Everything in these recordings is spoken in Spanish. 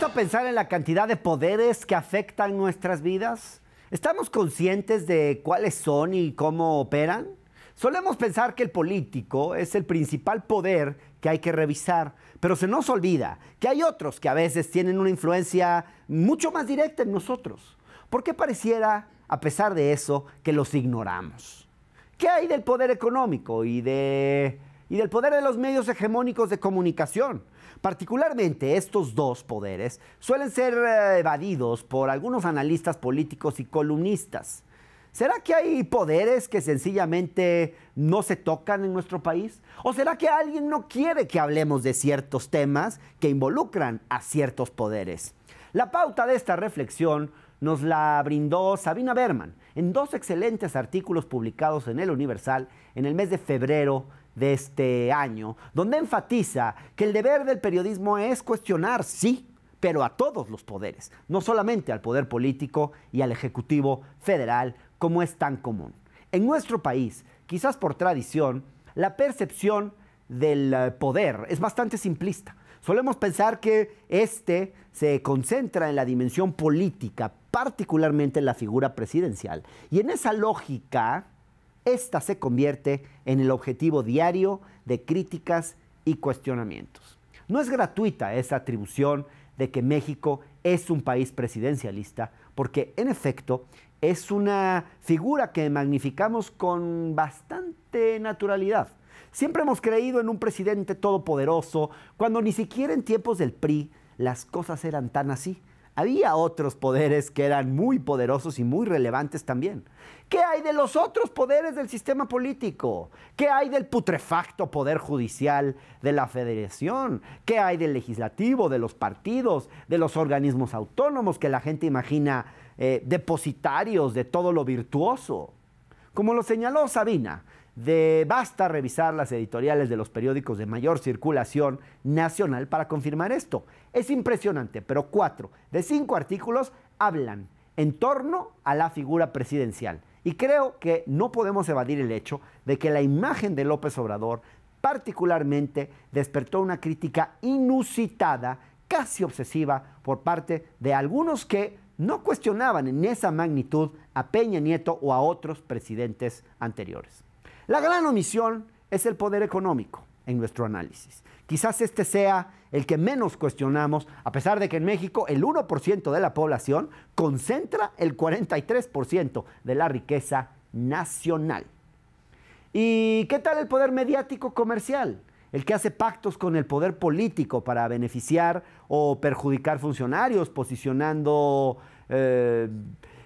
puesto a pensar en la cantidad de poderes que afectan nuestras vidas? ¿Estamos conscientes de cuáles son y cómo operan? Solemos pensar que el político es el principal poder que hay que revisar, pero se nos olvida que hay otros que a veces tienen una influencia mucho más directa en nosotros. ¿Por qué pareciera, a pesar de eso, que los ignoramos? ¿Qué hay del poder económico y del poder de los medios hegemónicos de comunicación? Particularmente estos dos poderes suelen ser evadidos por algunos analistas políticos y columnistas. ¿Será que hay poderes que sencillamente no se tocan en nuestro país? ¿O será que alguien no quiere que hablemos de ciertos temas que involucran a ciertos poderes? La pauta de esta reflexión nos la brindó Sabina Berman en dos excelentes artículos publicados en El Universal en el mes de febrero de este año, donde enfatiza que el deber del periodismo es cuestionar, sí, pero a todos los poderes, no solamente al poder político y al Ejecutivo Federal, como es tan común. En nuestro país, quizás por tradición, la percepción del poder es bastante simplista. Solemos pensar que este se concentra en la dimensión política, particularmente en la figura presidencial. Y en esa lógica, esta se convierte en el objetivo diario de críticas y cuestionamientos. No es gratuita esa atribución de que México es un país presidencialista, porque en efecto es una figura que magnificamos con bastante naturalidad. Siempre hemos creído en un presidente todopoderoso, cuando ni siquiera en tiempos del PRI las cosas eran tan así. Había otros poderes que eran muy poderosos y muy relevantes también. ¿Qué hay de los otros poderes del sistema político? ¿Qué hay del putrefacto poder judicial de la federación? ¿Qué hay del legislativo, de los partidos, de los organismos autónomos que la gente imagina depositarios de todo lo virtuoso? Como lo señaló Sabina, basta revisar las editoriales de los periódicos de mayor circulación nacional para confirmar esto. Es impresionante, pero 4 de 5 artículos hablan en torno a la figura presidencial. Y creo que no podemos evadir el hecho de que la imagen de López Obrador particularmente despertó una crítica inusitada, casi obsesiva, por parte de algunos que no cuestionaban en esa magnitud a Peña Nieto o a otros presidentes anteriores. La gran omisión es el poder económico en nuestro análisis. Quizás este sea el que menos cuestionamos, a pesar de que en México el 1% de la población concentra el 43% de la riqueza nacional. ¿Y qué tal el poder mediático comercial? El que hace pactos con el poder político para beneficiar o perjudicar funcionarios, posicionando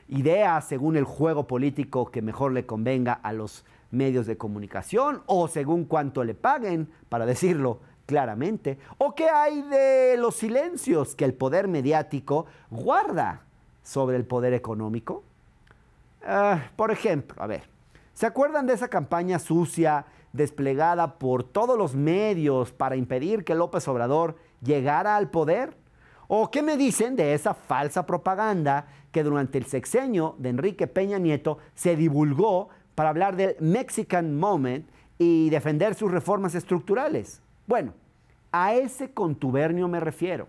ideas según el juego político que mejor le convenga a los medios de comunicación o según cuánto le paguen, para decirlo claramente. ¿O qué hay de los silencios que el poder mediático guarda sobre el poder económico? Por ejemplo, a ver, ¿se acuerdan de esa campaña sucia desplegada por todos los medios para impedir que López Obrador llegara al poder? ¿O qué me dicen de esa falsa propaganda que durante el sexenio de Enrique Peña Nieto se divulgó para hablar del Mexican Moment y defender sus reformas estructurales? Bueno, a ese contubernio me refiero.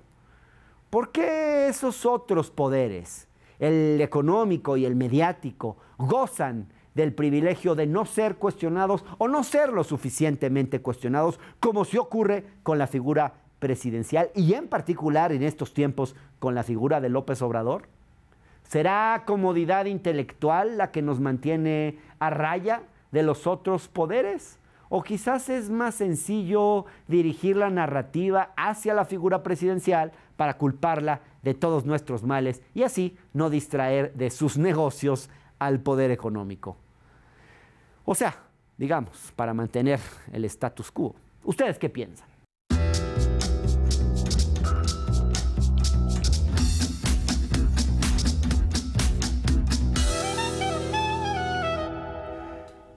¿Por qué esos otros poderes, el económico y el mediático, gozan del privilegio de no ser cuestionados o no ser lo suficientemente cuestionados, como sí ocurre con la figura presidencial y en particular en estos tiempos con la figura de López Obrador? ¿Será comodidad intelectual la que nos mantiene a raya de los otros poderes? ¿O quizás es más sencillo dirigir la narrativa hacia la figura presidencial para culparla de todos nuestros males y así no distraer de sus negocios al poder económico? O sea, digamos, para mantener el status quo. ¿Ustedes qué piensan?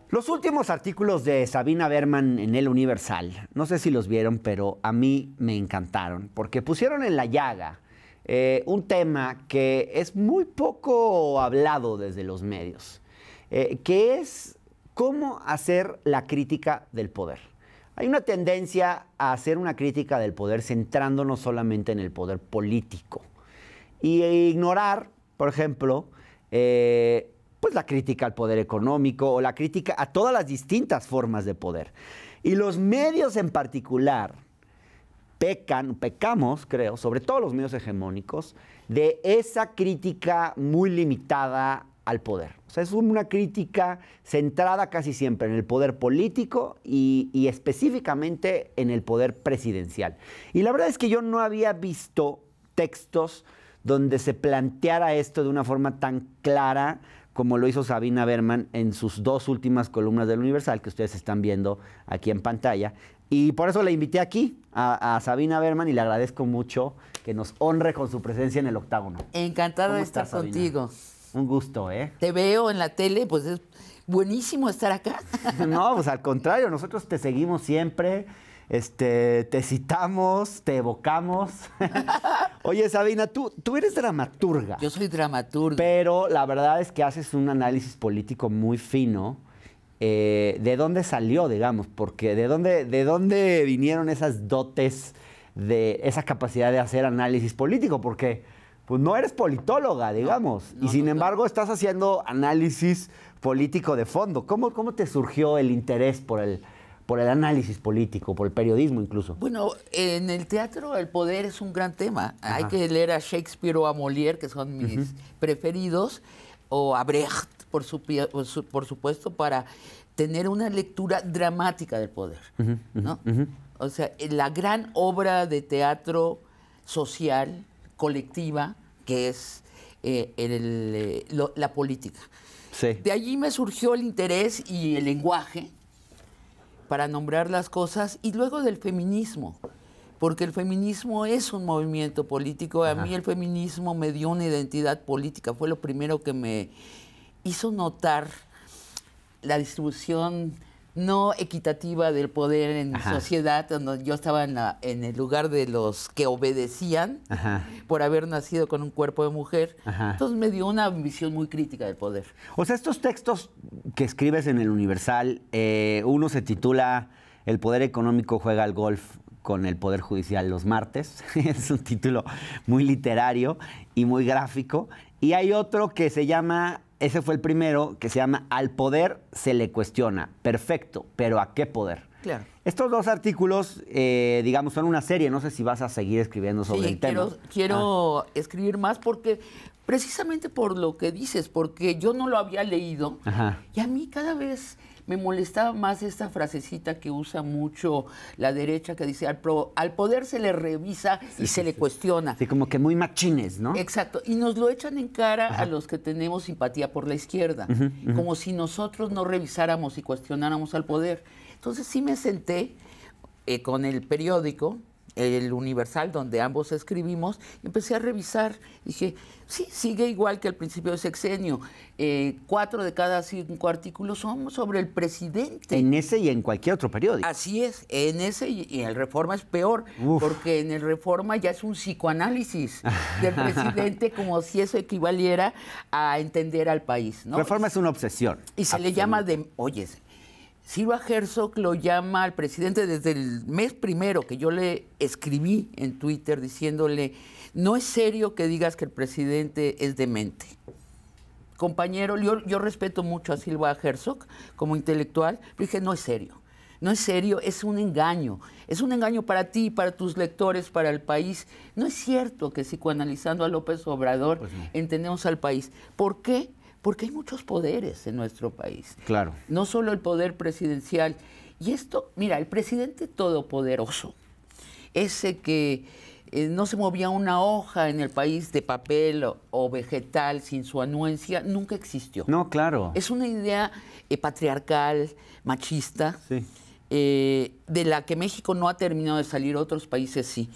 Los últimos artículos de Sabina Berman en El Universal, no sé si los vieron, pero a mí me encantaron, porque pusieron en la llaga un tema que es muy poco hablado desde los medios, que es cómo hacer la crítica del poder. Hay una tendencia a hacer una crítica del poder centrándonos solamente en el poder político y ignorar, por ejemplo, pues la crítica al poder económico o la crítica a todas las distintas formas de poder. Y los medios en particular pecamos, creo, sobre todo los medios hegemónicos, de esa crítica muy limitada al poder. O sea, es una crítica centrada casi siempre en el poder político y específicamente en el poder presidencial. Y la verdad es que yo no había visto textos donde se planteara esto de una forma tan clara como lo hizo Sabina Berman en sus 2 últimas columnas del Universal, que ustedes están viendo aquí en pantalla. Y por eso le invité aquí a Sabina Berman y le agradezco mucho que nos honre con su presencia en el octágono. Encantada de estar Sabina? Contigo. Un gusto, ¿eh? Te veo en la tele, pues es buenísimo estar acá. No, pues al contrario, nosotros te seguimos siempre, te citamos, te evocamos. Oye, Sabina, tú eres dramaturga. Yo soy dramaturga. Pero la verdad es que haces un análisis político muy fino. ¿De dónde salió, digamos? Porque ¿de dónde vinieron esas dotes de esa capacidad de hacer análisis político? Porque pues no eres politóloga, digamos. No, y sin embargo estás haciendo análisis político de fondo. ¿Cómo te surgió el interés por el análisis político, por el periodismo incluso? Bueno, en el teatro el poder es un gran tema. Ajá. Hay que leer a Shakespeare o a Molière, que son mis preferidos, o a Brecht, por supuesto, para tener una lectura dramática del poder, ¿no? O sea, la gran obra de teatro social, colectiva, que es la política. Sí. De allí me surgió el interés y el lenguaje para nombrar las cosas, y luego del feminismo, porque el feminismo es un movimiento político. A mí el feminismo me dio una identidad política, fue lo primero que me hizo notar la distribución no equitativa del poder en mi sociedad, donde yo estaba en el lugar de los que obedecían por haber nacido con un cuerpo de mujer. Entonces me dio una visión muy crítica del poder. O sea, estos textos que escribes en el Universal, uno se titula El poder económico juega al golf con el poder judicial los martes. Es un título muy literario y muy gráfico. Y hay otro que se llama, ese fue el primero, que se llama Al poder se le cuestiona. Perfecto, pero ¿a qué poder? Claro. Estos 2 artículos, digamos, son una serie. No sé si vas a seguir escribiendo sobre el tema. Quiero escribir más porque, precisamente por lo que dices, porque yo no lo había leído. Y a mí cada vez me molestaba más esta frasecita que usa mucho la derecha, que dice, al poder se le revisa y se le cuestiona. Sí, como que muy machines, ¿no? Exacto. Y nos lo echan en cara a los que tenemos simpatía por la izquierda, como si nosotros no revisáramos y cuestionáramos al poder. Entonces sí me senté con el periódico, el Universal, donde ambos escribimos, y empecé a revisar. Dije, sí, sigue igual que al principio del sexenio. 4 de cada 5 artículos son sobre el presidente. En ese y en cualquier otro periódico. Así es, en ese y en el Reforma es peor, porque en el Reforma ya es un psicoanálisis del presidente, como si eso equivaliera a entender al país, ¿no? Reforma es una obsesión. Y se le llama oye, Silva Herzog lo llama al presidente desde el mes primero, que yo le escribí en Twitter diciéndole, no es serio que digas que el presidente es demente. Compañero, yo respeto mucho a Silva Herzog como intelectual, pero dije, no es serio. No es serio, es un engaño. Es un engaño para ti, para tus lectores, para el país. No es cierto que psicoanalizando a López Obrador entendemos al país. ¿Por qué? Porque hay muchos poderes en nuestro país. Claro. No solo el poder presidencial. Y esto, mira, el presidente todopoderoso, ese que no se movía una hoja en el país de papel o vegetal sin su anuencia, nunca existió. No, claro. Es una idea patriarcal, machista, de la que México no ha terminado de salir, otros países sí.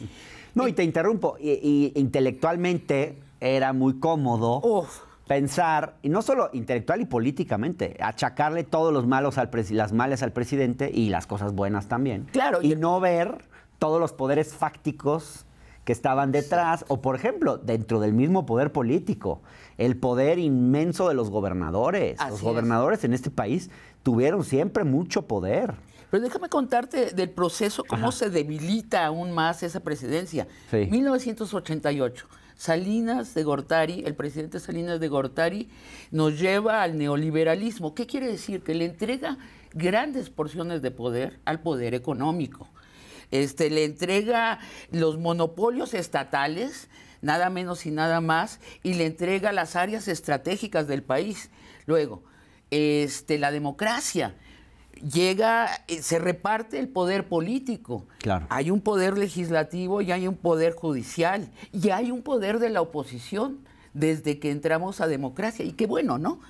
No, y te interrumpo, y intelectualmente era muy cómodo pensar, y no solo intelectual y políticamente, achacarle todos los malos las males al presidente y las cosas buenas también. Claro. Y no ver todos los poderes fácticos que estaban detrás, o por ejemplo, dentro del mismo poder político, el poder inmenso de los gobernadores. Los gobernadores en este país tuvieron siempre mucho poder. Pero déjame contarte del proceso, cómo Ajá. se debilita aún más esa presidencia. Sí. 1988, Salinas de Gortari, el presidente Salinas de Gortari, nos lleva al neoliberalismo. ¿Qué quiere decir? Que le entrega grandes porciones de poder al poder económico. Le entrega los monopolios estatales, nada menos y nada más, y le entrega las áreas estratégicas del país. Luego, la democracia. Llega, se reparte el poder político. Claro. Hay un poder legislativo y hay un poder judicial y hay un poder de la oposición desde que entramos a democracia. Y qué bueno, ¿no?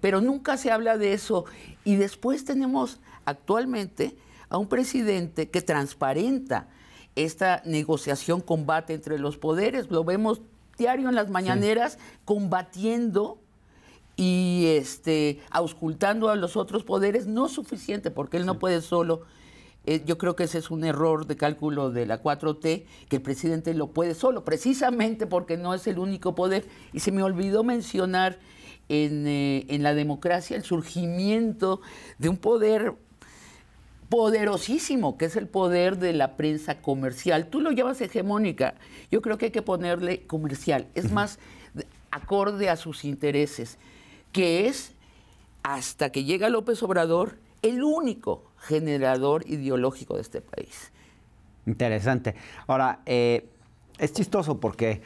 Pero nunca se habla de eso. Y después tenemos actualmente a un presidente que transparenta esta negociación, combate entre los poderes. Lo vemos diario en las mañaneras, combatiendo y auscultando a los otros poderes. No es suficiente, porque él no puede solo. Yo creo que ese es un error de cálculo de la 4T, que el presidente lo puede solo, precisamente porque no es el único poder. Y se me olvidó mencionar en la democracia el surgimiento de un poder poderosísimo, que es el poder de la prensa comercial. Tú lo llamas hegemónica, yo creo que hay que ponerle comercial, es más acorde a sus intereses, que es, hasta que llega López Obrador, el único generador ideológico de este país. Interesante. Ahora, es chistoso porque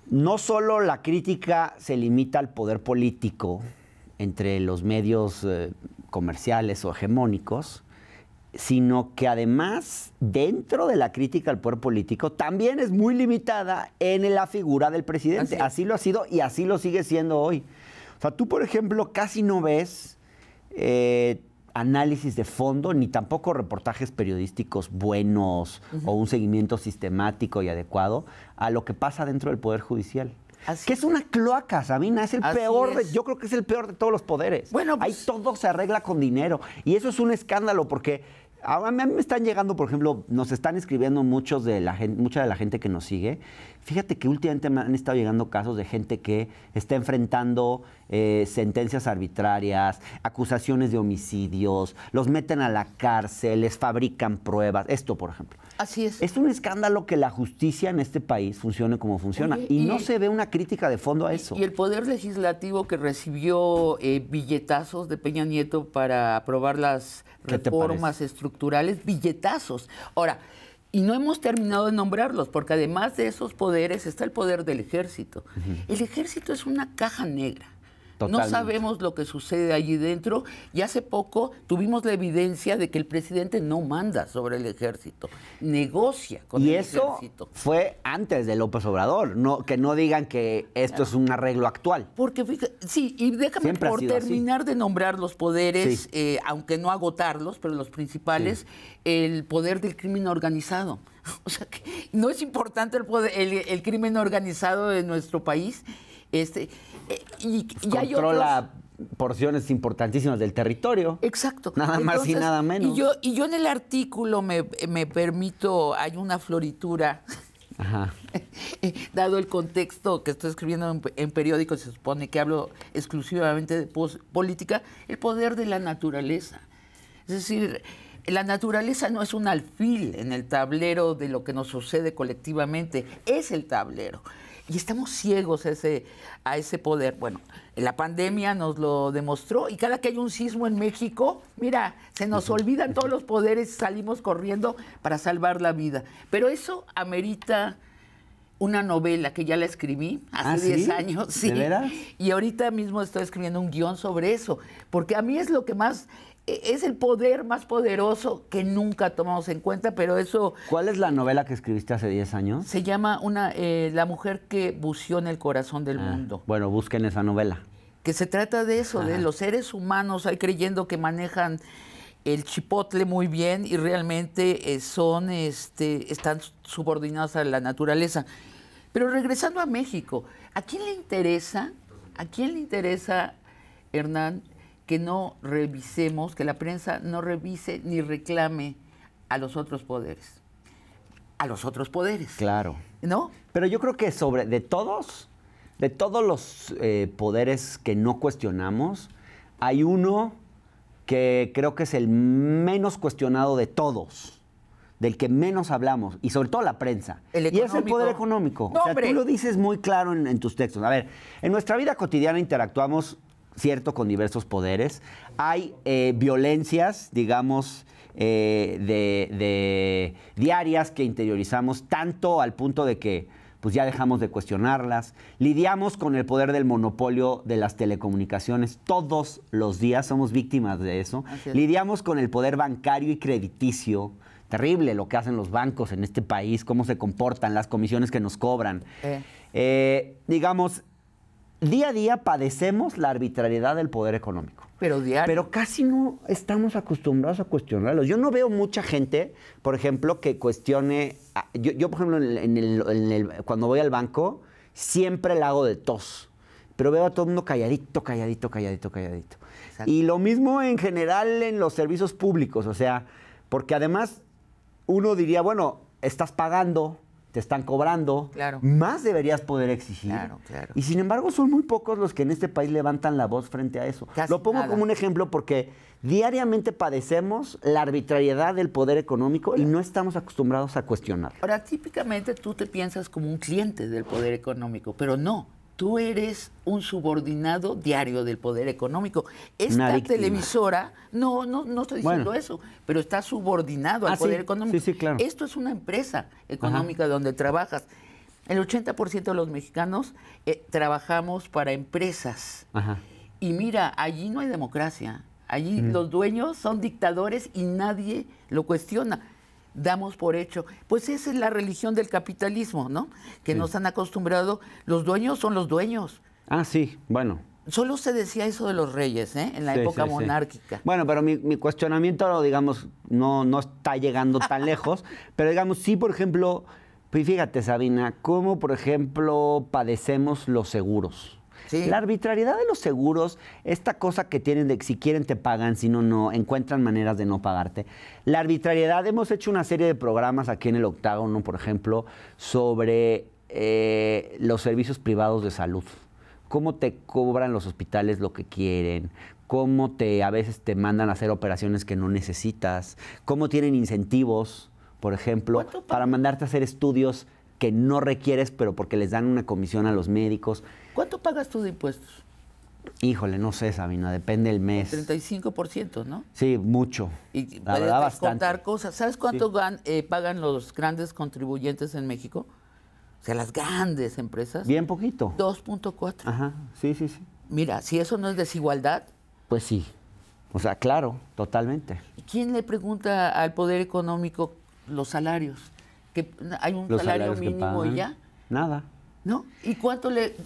no solo la crítica se limita al poder político entre los medios comerciales o hegemónicos, sino que además, dentro de la crítica al poder político, también es muy limitada en la figura del presidente. Así lo ha sido y así lo sigue siendo hoy. O sea, tú, por ejemplo, casi no ves análisis de fondo, ni tampoco reportajes periodísticos buenos o un seguimiento sistemático y adecuado a lo que pasa dentro del Poder Judicial. Que es una cloaca, Sabina, es el peor, yo creo que es el peor de todos los poderes. Bueno, pues, ahí todo se arregla con dinero. Y eso es un escándalo porque a mí me están llegando, por ejemplo, nos están escribiendo mucha de la gente que nos sigue. Fíjate que últimamente me han estado llegando casos de gente que está enfrentando sentencias arbitrarias, acusaciones de homicidios, los meten a la cárcel, les fabrican pruebas. Esto, por ejemplo. Así es. Es un escándalo que la justicia en este país funcione como funciona. Oye, y no se ve una crítica de fondo a eso. Y el Poder Legislativo, que recibió billetazos de Peña Nieto para aprobar las reformas estructurales, billetazos. Ahora, y no hemos terminado de nombrarlos, porque además de esos poderes está el poder del ejército. El ejército es una caja negra. Totalmente. No sabemos lo que sucede allí dentro, y hace poco tuvimos la evidencia de que el presidente no manda sobre el ejército, negocia con el ejército. Y eso fue antes de López Obrador, que no digan que esto es un arreglo actual. Porque fíjate, sí, y déjame por terminar de nombrar los poderes, aunque no agotarlos, pero los principales, el poder del crimen organizado. O sea, que no es importante el crimen organizado en nuestro país. Y hay controla porciones importantísimas del territorio. Exacto. Nada más y nada menos. Y yo en el artículo me permito, hay una floritura, Ajá. dado el contexto que estoy escribiendo en periódicos, se supone que hablo exclusivamente de política, el poder de la naturaleza. Es decir, la naturaleza no es un alfil en el tablero de lo que nos sucede colectivamente, es el tablero. Y estamos ciegos a ese poder. Bueno, la pandemia nos lo demostró, y cada que hay un sismo en México, mira, se nos olvidan todos los poderes, salimos corriendo para salvar la vida. Pero eso amerita una novela que ya la escribí hace 10 años. Sí. ¿De veras? Y ahorita mismo estoy escribiendo un guión sobre eso, porque a mí es lo que más... Es el poder más poderoso que nunca tomamos en cuenta, pero eso... ¿Cuál es la novela que escribiste hace 10 años? Se llama La mujer que buceó en el corazón del mundo. Bueno, busquen esa novela. Que se trata de eso, de los seres humanos ahí creyendo que manejan el chipotle muy bien y realmente están subordinados a la naturaleza. Pero regresando a México, ¿a quién le interesa, Hernán, que no revisemos, que la prensa no revise ni reclame a los otros poderes? A los otros poderes. Claro. ¿No? Pero yo creo que de todos los poderes que no cuestionamos, hay uno que creo que es el menos cuestionado de todos, del que menos hablamos, y sobre todo la prensa. Y es el poder económico. No, o sea, tú lo dices muy claro en tus textos. A ver, en nuestra vida cotidiana interactuamos, cierto, con diversos poderes. Hay violencias, digamos, diarias que interiorizamos tanto al punto de que pues ya dejamos de cuestionarlas. Lidiamos con el poder del monopolio de las telecomunicaciones todos los días, somos víctimas de eso. Lidiamos con el poder bancario y crediticio. Terrible lo que hacen los bancos en este país, cómo se comportan, las comisiones que nos cobran. Digamos, día a día padecemos la arbitrariedad del poder económico. Pero casi no estamos acostumbrados a cuestionarlos. Yo no veo mucha gente, por ejemplo, que cuestione... Yo por ejemplo, cuando voy al banco, siempre la hago de tos. Pero veo a todo el mundo calladito, calladito, calladito, calladito. Exacto. Y lo mismo en general en los servicios públicos. O sea, porque además uno diría, bueno, estás pagando, te están cobrando, claro, más deberías poder exigir. Claro, claro. Y sin embargo son muy pocos los que en este país levantan la voz frente a eso. Casi lo pongo nada. como un ejemplo porque diariamente padecemos la arbitrariedad del poder económico y no estamos acostumbrados a cuestionarlo. Ahora, típicamente tú te piensas como un cliente del poder económico, pero no. Tú eres un subordinado diario del poder económico. Esta televisora, no estoy diciendo eso, pero está subordinado al poder económico. Sí, claro. Esto es una empresa económica donde trabajas. El 80% de los mexicanos trabajamos para empresas. Y mira, allí no hay democracia. Allí los dueños son dictadores y nadie lo cuestiona. Damos por hecho. Pues esa es la religión del capitalismo, ¿no? Que nos han acostumbrado. Los dueños son los dueños. Ah, sí, bueno. Solo se decía eso de los reyes, ¿eh? En la época monárquica. Bueno, pero mi cuestionamiento, digamos, no está llegando tan lejos. Pero, digamos, sí, por ejemplo, pues fíjate, Sabina, cómo, por ejemplo, padecemos los seguros. Sí. La arbitrariedad de los seguros, esta cosa que tienen de que si quieren te pagan, si no, no, encuentran maneras de no pagarte. La arbitrariedad, hemos hecho una serie de programas aquí en el Octágono, por ejemplo, sobre los servicios privados de salud. Cómo te cobran los hospitales lo que quieren, cómo a veces te mandan a hacer operaciones que no necesitas, cómo tienen incentivos, por ejemplo, para mandarte a hacer estudios que no requieres, pero porque les dan una comisión a los médicos. ¿Cuánto pagas tú de impuestos? Híjole, no sé, Sabina, depende del mes. 35%, ¿no? Sí, mucho. Y la verdad, bastante. Contar cosas. ¿Sabes cuánto pagan los grandes contribuyentes en México? O sea, las grandes empresas. Bien poquito. 2.4. Ajá, sí. Mira, si eso no es desigualdad. Pues sí. O sea, claro, totalmente. ¿Quién le pregunta al poder económico los salarios? ¿Que hay un salario mínimo y ya? Nada. ¿No?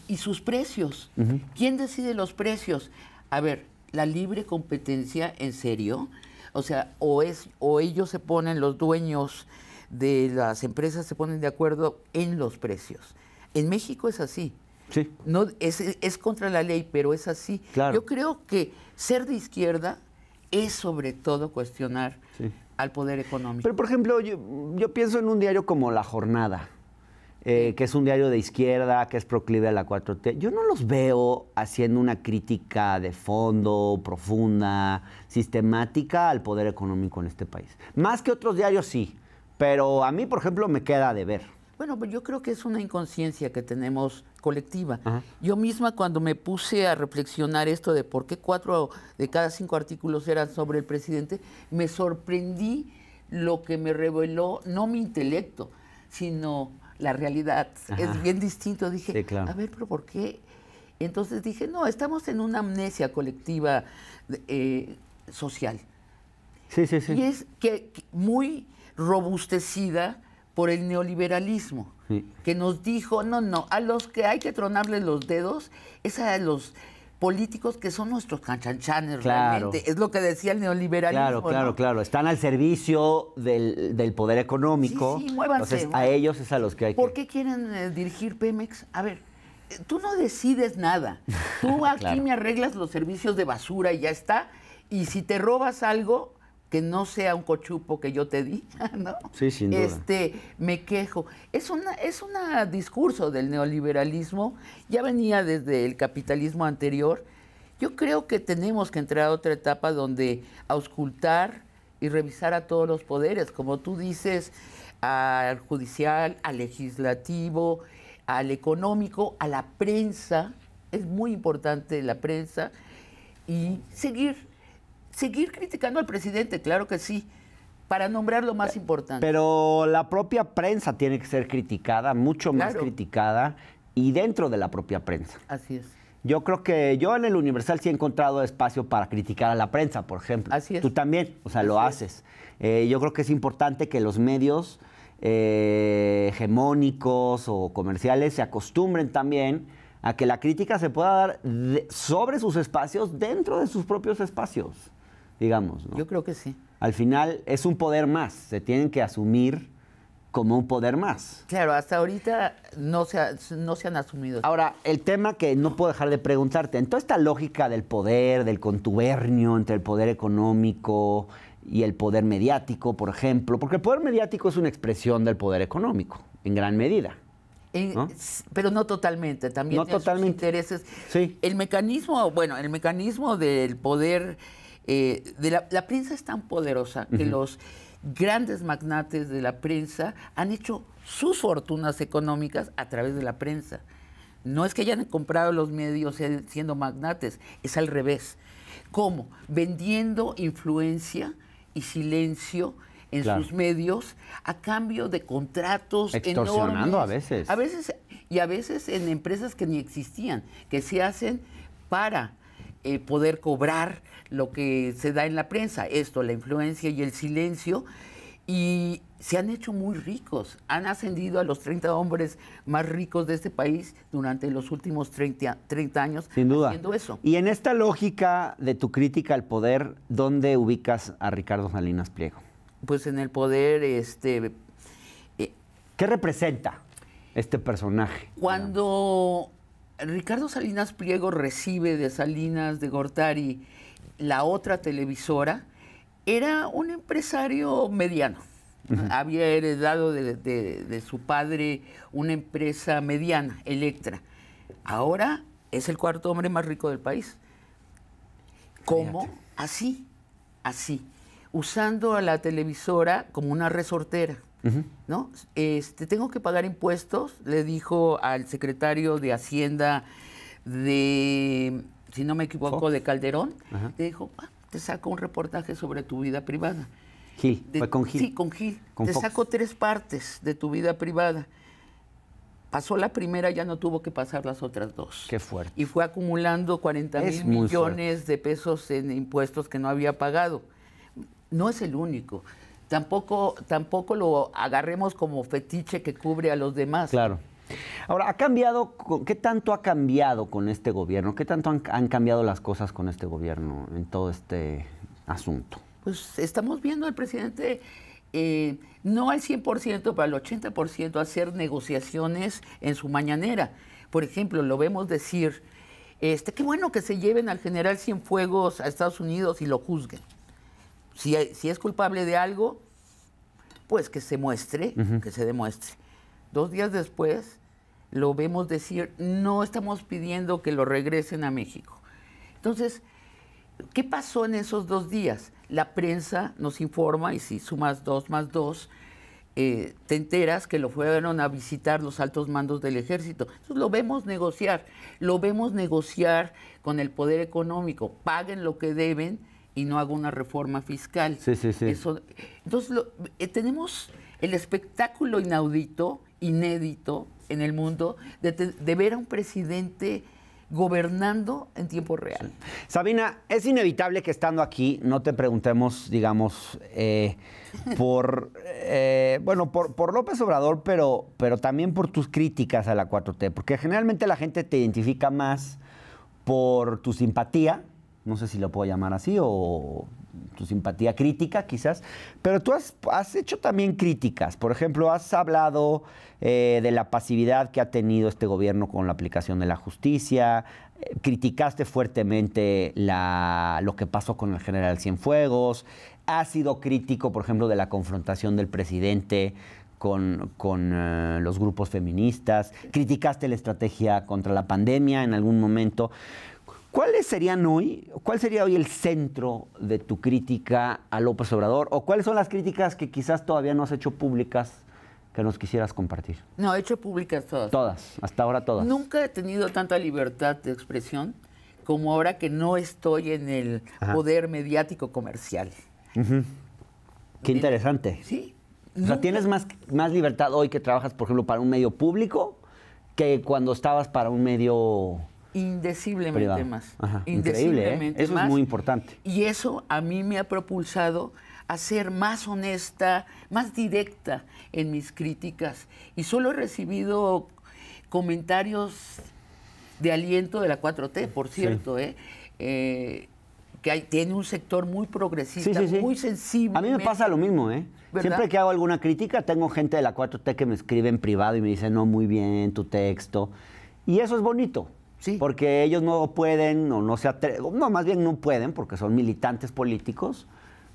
¿Y sus precios? ¿Quién decide los precios? A ver, la libre competencia, ¿en serio? O sea, o ellos se ponen, los dueños de las empresas se ponen de acuerdo en los precios. En México es así. Sí. No, es contra la ley, pero es así. Claro. Yo creo que ser de izquierda es sobre todo cuestionar al poder económico. Pero, por ejemplo, yo pienso en un diario como La Jornada, que es un diario de izquierda, que es proclive a la 4T. Yo no los veo haciendo una crítica de fondo, profunda, sistemática al poder económico en este país. Más que otros diarios, sí. Pero a mí, por ejemplo, me queda de ver. Bueno, pues yo creo que es una inconsciencia que tenemos colectiva. Yo misma, cuando me puse a reflexionar esto de por qué 4 de cada 5 artículos eran sobre el presidente, me sorprendí lo que me reveló, no mi intelecto, sino la realidad. Es bien distinto. Dije, sí, claro. A ver, ¿pero por qué? Entonces dije, no, estamos en una amnesia colectiva social. Sí. Y es que muy robustecida por el neoliberalismo, que nos dijo, no, a los que hay que tronarles los dedos es a los políticos que son nuestros canchanchanes, realmente. Es lo que decía el neoliberalismo. Claro. Están al servicio del poder económico. Sí, muévanse. Entonces, a ellos es a los que hay que... ¿Por qué quieren dirigir Pemex? A ver, tú no decides nada. Tú aquí me arreglas los servicios de basura y ya está. Y si te robas algo, que no sea un cochupo que yo te di, ¿no? Sí, sin duda. Me quejo. Es un discurso del neoliberalismo, ya venía desde el capitalismo anterior, Yo creo que tenemos que entrar a otra etapa donde auscultar y revisar a todos los poderes, como tú dices, al judicial, al legislativo, al económico, a la prensa. Es muy importante la prensa y seguir criticando al presidente, claro que sí, para nombrar lo más importante. Pero la propia prensa tiene que ser criticada, mucho más criticada, y dentro de la propia prensa. Así es. Yo creo que yo en el Universal sí he encontrado espacio para criticar a la prensa, por ejemplo. Así es. Tú también, o sea, lo haces. Yo creo que es importante que los medios hegemónicos o comerciales se acostumbren también a que la crítica se pueda dar sobre sus espacios dentro de sus propios espacios, digamos, ¿no? Yo creo que sí. Al final es un poder más, se tienen que asumir como un poder más. Claro, hasta ahorita no se han asumido. Ahora, el tema que no puedo dejar de preguntarte, en toda esta lógica del poder, del contubernio entre el poder económico y el poder mediático, por ejemplo, porque el poder mediático es una expresión del poder económico, en gran medida. ¿No? Pero no totalmente, también no tiene totalmente. sus intereses. Sí. El mecanismo del poder, la prensa es tan poderosa que los grandes magnates de la prensa han hecho sus fortunas económicas a través de la prensa. No es que hayan comprado los medios siendo magnates, es al revés. ¿Cómo? Vendiendo influencia y silencio en sus medios a cambio de contratos extorsionando enormes. a veces. A veces en empresas que ni existían, que se hacen para poder cobrar lo que se da en la prensa, la influencia y el silencio, y se han hecho muy ricos. Han ascendido a los 30 hombres más ricos de este país durante los últimos 30 años. Sin duda. Haciendo eso. Y en esta lógica de tu crítica al poder, ¿dónde ubicas a Ricardo Salinas Pliego? Pues en el poder, ¿qué representa este personaje? Cuando Ricardo Salinas Pliego recibe de Salinas de Gortari la otra televisora, era un empresario mediano. Había heredado de su padre una empresa mediana, Electra. Ahora es el cuarto hombre más rico del país. ¿Cómo? Así, usando a la televisora como una resortera. ¿No? Tengo que pagar impuestos, le dijo al secretario de Hacienda de, si no me equivoco, de Calderón. Le dijo, te saco un reportaje sobre tu vida privada. Gil, fue con Gil. Sí, con Gil. Con te Fox. saco 3 partes de tu vida privada. Pasó la primera, ya no tuvo que pasar las otras 2. Qué fuerte. Y fue acumulando 40,000 millones de pesos en impuestos que no había pagado. No es el único. Tampoco lo agarremos como fetiche que cubre a los demás. Claro. Ahora, ¿qué tanto ha cambiado con este gobierno? ¿Qué tanto han cambiado las cosas con este gobierno en todo este asunto? Pues estamos viendo al presidente, no al 100%, pero al 80% hacer negociaciones en su mañanera. Por ejemplo, lo vemos decir, qué bueno que se lleven al general Cienfuegos a Estados Unidos y lo juzguen. Si es culpable de algo, pues que se muestre, que se demuestre. 2 días después lo vemos decir, no estamos pidiendo que lo regresen a México. Entonces, ¿qué pasó en esos 2 días? La prensa nos informa, y si sumas 2 más 2, te enteras que lo fueron a visitar los altos mandos del ejército. Entonces lo vemos negociar con el poder económico, paguen lo que deben y no haga una reforma fiscal. Sí. Entonces tenemos el espectáculo inaudito, inédito en el mundo, de ver a un presidente gobernando en tiempo real. Sí. Sabina, es inevitable que estando aquí no te preguntemos, digamos, por López Obrador, pero también por tus críticas a la 4T, porque generalmente la gente te identifica más por tu simpatía, no sé si lo puedo llamar así, o tu simpatía crítica quizás, pero tú has hecho también críticas. Por ejemplo, has hablado de la pasividad que ha tenido este gobierno con la aplicación de la justicia, criticaste fuertemente lo que pasó con el general Cienfuegos, has sido crítico, por ejemplo, de la confrontación del presidente con los grupos feministas, criticaste la estrategia contra la pandemia en algún momento. ¿Cuál sería hoy el centro de tu crítica a López Obrador? ¿O cuáles son las críticas que quizás todavía no has hecho públicas que nos quisieras compartir? No, he hecho públicas todas. Todas, hasta ahora todas. Nunca he tenido tanta libertad de expresión como ahora que no estoy en el poder mediático comercial. Qué interesante. Sí. O sea, ¿tienes más libertad hoy que trabajas, por ejemplo, para un medio público que cuando estabas para un medio indeciblemente privado? Más. Ajá. Indeciblemente Increíble, ¿eh? Eso más. es muy importante. Y eso a mí me ha propulsado a ser más honesta, más directa en mis críticas. Y solo he recibido comentarios de aliento de la 4T, por cierto, Sí. Que tiene un sector muy progresista, Sí. muy sensible. A mí me pasa lo mismo, ¿eh? ¿Verdad? Siempre que hago alguna crítica, tengo gente de la 4T que me escribe en privado y me dice, no, muy bien, tu texto. Y eso es bonito. Sí. Porque ellos no pueden o no se atreven, no, más bien no pueden porque son militantes políticos,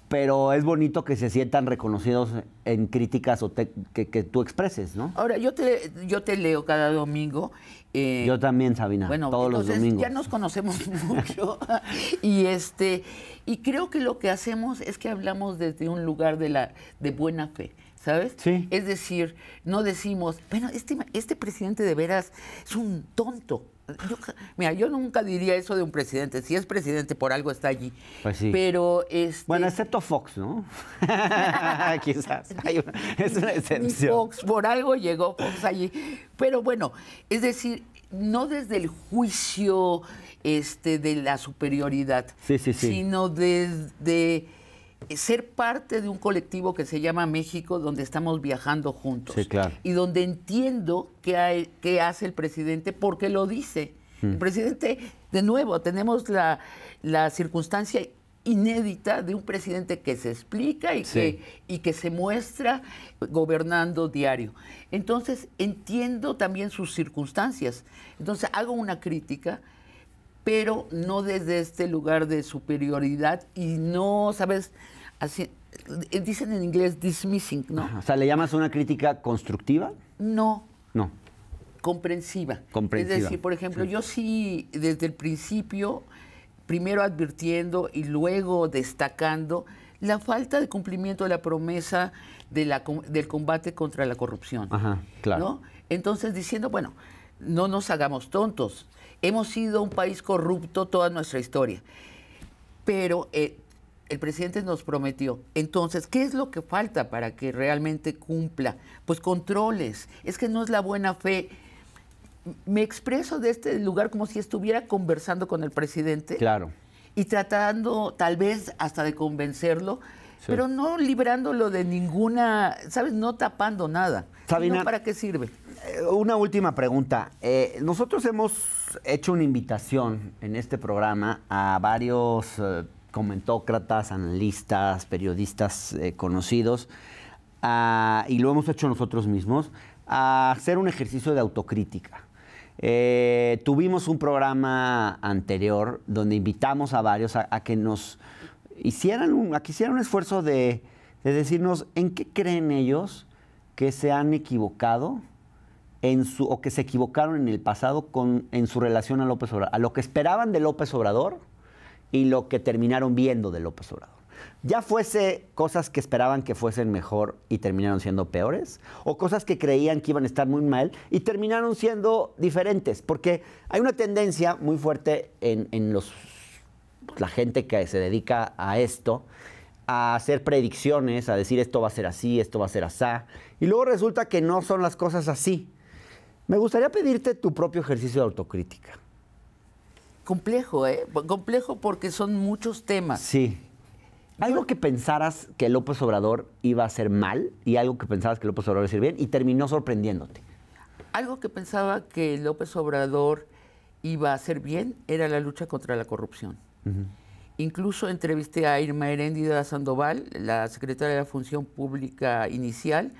pero es bonito que se sientan reconocidos en críticas o que tú expreses, ¿no? Ahora, yo te leo cada domingo. Yo también, Sabina, Bueno, todos los entonces domingos. ya nos conocemos mucho. y creo que lo que hacemos es que hablamos desde un lugar de buena fe, ¿sabes? Sí. Es decir, no decimos, bueno, este presidente de veras es un tonto. Mira, yo nunca diría eso de un presidente. Si es presidente, por algo está allí. Pues sí. Pero Bueno, excepto Fox, ¿no? Quizás. Es una excepción. Fox, por algo llegó Fox allí. Pero bueno, es decir, no desde el juicio de la superioridad, Sí. sino desde ser parte de un colectivo que se llama México, donde estamos viajando juntos. Sí, claro. Y donde entiendo qué hace el presidente, porque lo dice. El presidente, de nuevo, tenemos la circunstancia inédita de un presidente que se explica y que se muestra gobernando diario. Entonces, entiendo también sus circunstancias. Entonces, hago una crítica, pero no desde este lugar de superioridad y no, ¿sabes? Así, dicen en inglés dismissing, ¿no? Ajá. O sea, ¿le llamas una crítica constructiva? No. No. Comprensiva. Comprensiva. Es decir, por ejemplo, yo sí, desde el principio, primero advirtiendo y luego destacando la falta de cumplimiento de la promesa del combate contra la corrupción. Ajá, claro. ¿No? Entonces, diciendo, bueno, no nos hagamos tontos. Hemos sido un país corrupto toda nuestra historia. Pero el presidente nos prometió. Entonces, ¿qué es lo que falta para que realmente cumpla? Pues controles. Es que no es la buena fe. Me expreso de este lugar como si estuviera conversando con el presidente. Claro. Y tratando tal vez hasta de convencerlo, pero no librándolo de ninguna, ¿sabes? No tapando nada. Sabina, ¿para qué sirve? Una última pregunta. Nosotros hemos hecho una invitación en este programa a varios comentócratas, analistas, periodistas conocidos, y lo hemos hecho nosotros mismos, a hacer un ejercicio de autocrítica. Tuvimos un programa anterior donde invitamos a varios a que nos hicieran un esfuerzo de decirnos en qué creen ellos que se han equivocado o que se equivocaron en el pasado en su relación a López Obrador, a lo que esperaban de López Obrador y lo que terminaron viendo de López Obrador. Ya fuese cosas que esperaban que fuesen mejor y terminaron siendo peores, o cosas que creían que iban a estar muy mal y terminaron siendo diferentes, porque hay una tendencia muy fuerte en la gente que se dedica a esto, a hacer predicciones, a decir esto va a ser así, esto va a ser asá, y luego resulta que no son las cosas así. Me gustaría pedirte tu propio ejercicio de autocrítica. Complejo, ¿eh? Complejo porque son muchos temas. Sí. Algo que pensaras que López Obrador iba a hacer mal y algo que pensabas que López Obrador iba a hacer bien y terminó sorprendiéndote. Algo que pensaba que López Obrador iba a hacer bien era la lucha contra la corrupción. Incluso entrevisté a Irma Heréndida Sandoval, la secretaria de la Función Pública inicial,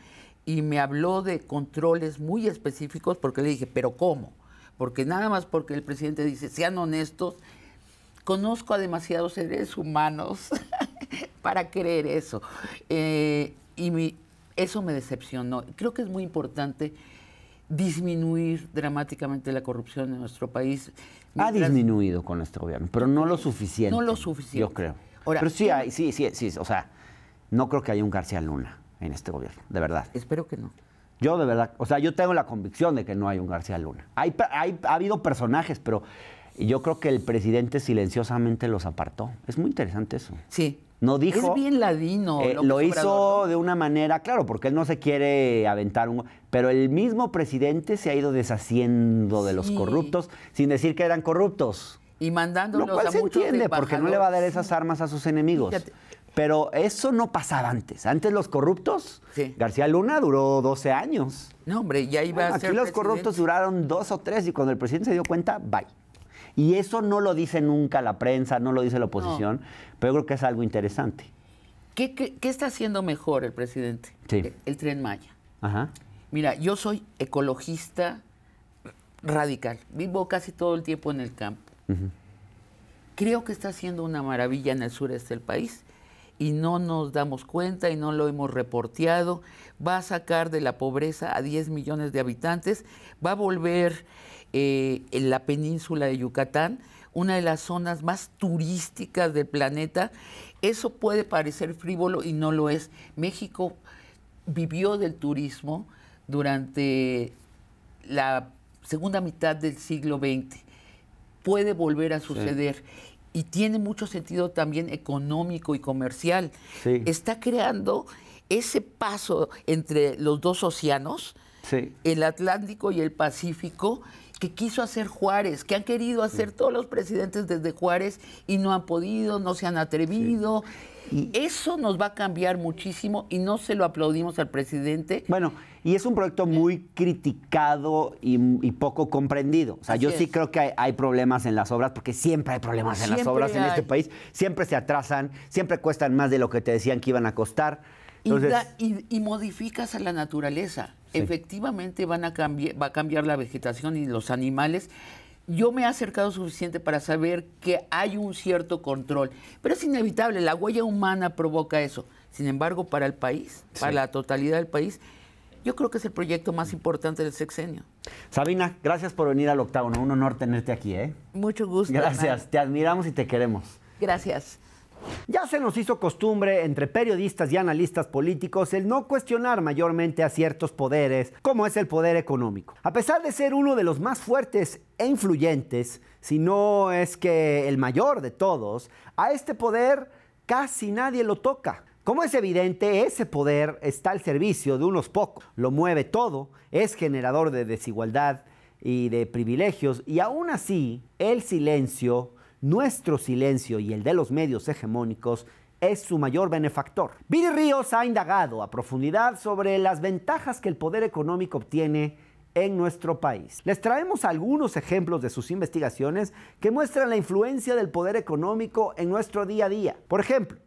y me habló de controles muy específicos porque le dije, ¿pero cómo? Porque nada más porque el presidente dice, sean honestos, conozco a demasiados seres humanos para creer eso. Eso me decepcionó. Creo que es muy importante disminuir dramáticamente la corrupción en nuestro país. Ha disminuido con este gobierno, pero no lo suficiente. No lo suficiente. Yo creo. Ahora, pero sí hay, sí. O sea, no creo que haya un García Luna en este gobierno, de verdad. Espero que no. Yo de verdad, o sea, yo tengo la convicción de que no hay un García Luna. Ha habido personajes, pero yo creo que el presidente silenciosamente los apartó. Es muy interesante eso. Sí. No dijo. Es bien ladino. Lo hizo de una manera, claro, porque él no se quiere aventar un. Pero el mismo presidente se ha ido deshaciendo de los corruptos sin decir que eran corruptos. Y mandándolos lo cual a se muchos entiende, porque no le va a dar esas armas a sus enemigos. Fíjate. Pero eso no pasaba antes. Antes los corruptos, García Luna duró 12 años. No, hombre, ya iba a ser aquí los presidente. corruptos duraron 2 o 3 y cuando el presidente se dio cuenta, bye. Y eso no lo dice nunca la prensa, no lo dice la oposición, pero yo creo que es algo interesante. ¿Qué está haciendo mejor el presidente? Sí. El Tren Maya. Ajá. Mira, yo soy ecologista radical. Vivo casi todo el tiempo en el campo. Uh-huh. Creo que está haciendo una maravilla en el sureste del país y no nos damos cuenta y no lo hemos reporteado. Va a sacar de la pobreza a 10 millones de habitantes, va a volver en la península de Yucatán una de las zonas más turísticas del planeta. Eso puede parecer frívolo y no lo es. México vivió del turismo durante la segunda mitad del siglo XX. Puede volver a suceder. Sí. Y tiene mucho sentido también económico y comercial. Sí. Está creando ese paso entre los dos océanos, el Atlántico y el Pacífico, que quiso hacer Juárez, que han querido hacer todos los presidentes desde Juárez y no han podido, no se han atrevido. Sí. Y eso nos va a cambiar muchísimo y no se lo aplaudimos al presidente. Bueno, y es un proyecto muy criticado y poco comprendido. O sea, yo sí creo que hay problemas en las obras, porque siempre hay problemas en las obras en este país. Siempre se atrasan, siempre cuestan más de lo que te decían que iban a costar. Entonces, y modificas a la naturaleza. Sí. Efectivamente va a cambiar la vegetación y los animales. Yo me he acercado suficiente para saber que hay un cierto control, pero es inevitable, la huella humana provoca eso. Sin embargo, para el país, para la totalidad del país, yo creo que es el proyecto más importante del sexenio. Sabina, gracias por venir al Octágono, un honor tenerte aquí, ¿eh? Mucho gusto. Gracias, Ana. Te admiramos y te queremos. Gracias. Ya se nos hizo costumbre entre periodistas y analistas políticos el no cuestionar mayormente a ciertos poderes, como es el poder económico. A pesar de ser uno de los más fuertes e influyentes, si no es que el mayor de todos, a este poder casi nadie lo toca. Como es evidente, ese poder está al servicio de unos pocos. Lo mueve todo, es generador de desigualdad y de privilegios, y aún así, el silencio, nuestro silencio y el de los medios hegemónicos, es su mayor benefactor. Viri Ríos ha indagado a profundidad sobre las ventajas que el poder económico obtiene en nuestro país. Les traemos algunos ejemplos de sus investigaciones que muestran la influencia del poder económico en nuestro día a día. Por ejemplo,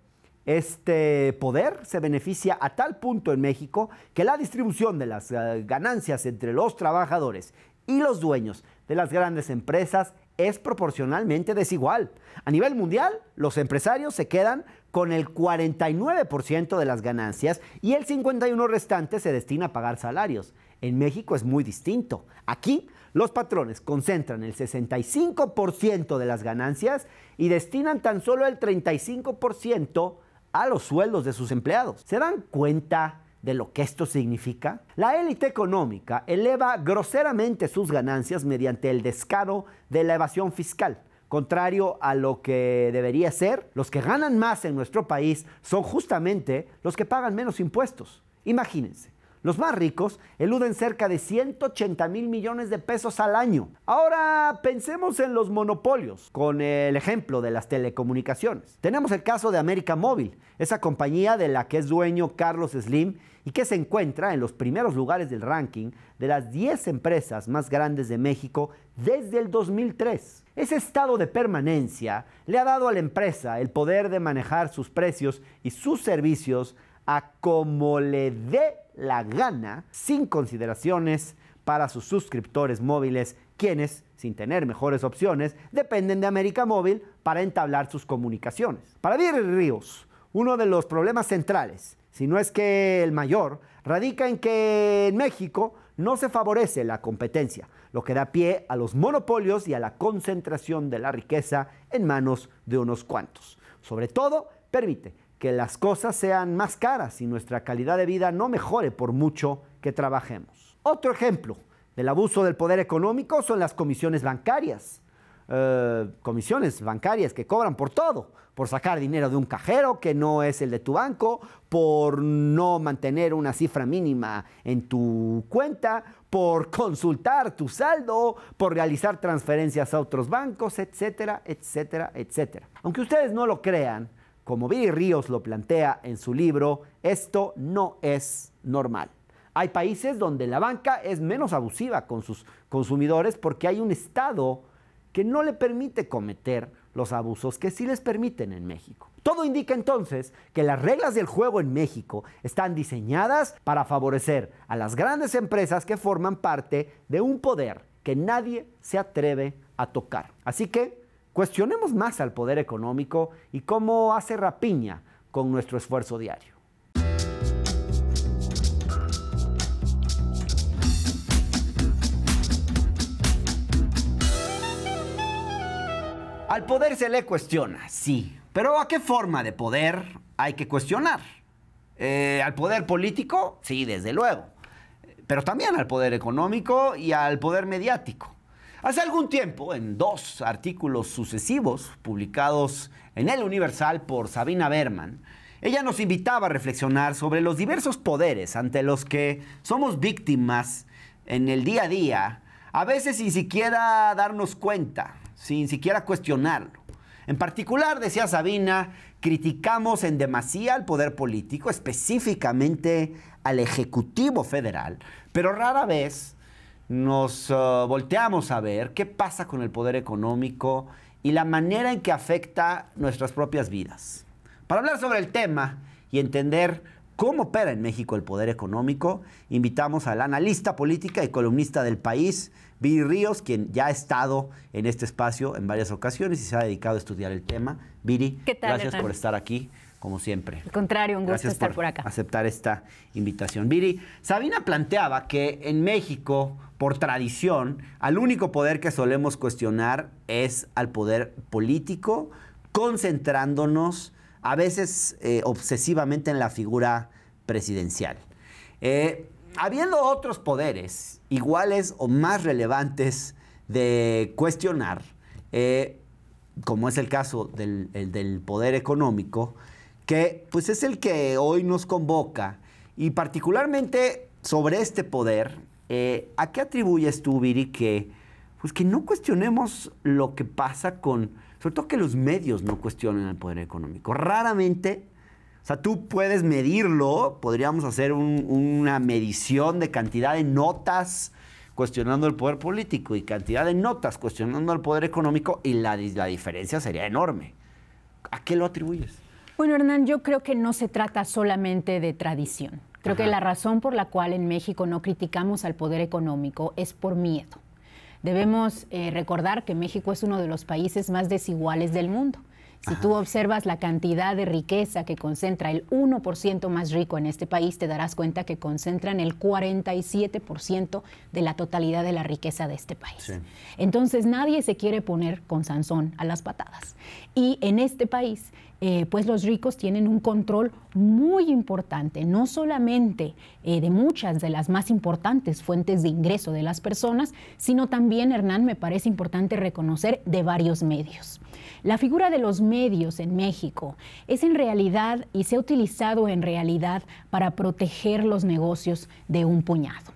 este poder se beneficia a tal punto en México que la distribución de las ganancias entre los trabajadores y los dueños de las grandes empresas es proporcionalmente desigual. A nivel mundial, los empresarios se quedan con el 49% de las ganancias y el 51% restante se destina a pagar salarios. En México es muy distinto. Aquí, los patrones concentran el 65% de las ganancias y destinan tan solo el 35% a los sueldos de sus empleados. ¿Se dan cuenta de lo que esto significa? La élite económica eleva groseramente sus ganancias mediante el descaro de la evasión fiscal. Contrario a lo que debería ser, los que ganan más en nuestro país son justamente los que pagan menos impuestos. Imagínense, los más ricos eluden cerca de 180,000 millones de pesos al año. Ahora pensemos en los monopolios, con el ejemplo de las telecomunicaciones. Tenemos el caso de América Móvil, esa compañía de la que es dueño Carlos Slim y que se encuentra en los primeros lugares del ranking de las 10 empresas más grandes de México desde el 2003. Ese estado de permanencia le ha dado a la empresa el poder de manejar sus precios y sus servicios a como le dé la gana, sin consideraciones para sus suscriptores móviles, quienes, sin tener mejores opciones, dependen de América Móvil para entablar sus comunicaciones. Para Viri Ríos, uno de los problemas centrales, si no es que el mayor, radica en que en México no se favorece la competencia, lo que da pie a los monopolios y a la concentración de la riqueza en manos de unos cuantos. Sobre todo, permite que las cosas sean más caras y nuestra calidad de vida no mejore por mucho que trabajemos. Otro ejemplo del abuso del poder económico son las comisiones bancarias. Comisiones bancarias que cobran por todo, por sacar dinero de un cajero que no es el de tu banco, por no mantener una cifra mínima en tu cuenta, por consultar tu saldo, por realizar transferencias a otros bancos, etcétera, etcétera, etcétera. Aunque ustedes no lo crean, como Viri Ríos lo plantea en su libro, esto no es normal. Hay países donde la banca es menos abusiva con sus consumidores porque hay un Estado que no le permite cometer los abusos que sí les permiten en México. Todo indica entonces que las reglas del juego en México están diseñadas para favorecer a las grandes empresas que forman parte de un poder que nadie se atreve a tocar. Así que cuestionemos más al poder económico y cómo hace rapiña con nuestro esfuerzo diario. Al poder se le cuestiona, sí, pero ¿a qué forma de poder hay que cuestionar? ¿Al poder político? Sí, desde luego, pero también al poder económico y al poder mediático. Hace algún tiempo, en 2 artículos sucesivos publicados en El Universal por Sabina Berman, ella nos invitaba a reflexionar sobre los diversos poderes ante los que somos víctimas en el día a día, a veces sin siquiera darnos cuenta, sin siquiera cuestionarlo. En particular, decía Sabina, criticamos en demasía al poder político, específicamente al Ejecutivo Federal, pero rara vez nos volteamos a ver qué pasa con el poder económico y la manera en que afecta nuestras propias vidas. Para hablar sobre el tema y entender cómo opera en México el poder económico, invitamos a la analista política y columnista del País, Viri Ríos, quien ya ha estado en este espacio en varias ocasiones y se ha dedicado a estudiar el tema. Viri, ¿qué tal, gracias Hernán? por estar aquí, como siempre. Al contrario, un gusto estar por acá. Aceptar esta invitación. Viri, Sabina planteaba que en México, por tradición, al único poder que solemos cuestionar es al poder político, concentrándonos a veces obsesivamente en la figura presidencial. Habiendo otros poderes iguales o más relevantes de cuestionar, como es el caso del poder económico, que pues es el que hoy nos convoca, y particularmente sobre este poder, ¿a qué atribuyes tú, Viri, que no cuestionemos lo que pasa con, sobre todo que los medios no cuestionen el poder económico? Raramente, o sea, tú puedes medirlo, podríamos hacer una medición de cantidad de notas cuestionando el poder político y cantidad de notas cuestionando el poder económico, y la diferencia sería enorme. ¿A qué lo atribuyes? Bueno, Hernán, yo creo que no se trata solamente de tradición. Creo que la razón por la cual en México no criticamos al poder económico es por miedo. Debemos recordar que México es uno de los países más desiguales del mundo. Si tú observas la cantidad de riqueza que concentra el 1% más rico en este país, te darás cuenta que concentran el 47% de la totalidad de la riqueza de este país. Sí. Entonces nadie se quiere poner con Sansón a las patadas. Y en este país, pues los ricos tienen un control muy importante, no solamente de muchas de las más importantes fuentes de ingreso de las personas, sino también, Hernán, me parece importante reconocer, de varios medios. La figura de los medios en México es en realidad, y se ha utilizado en realidad, para proteger los negocios de un puñado.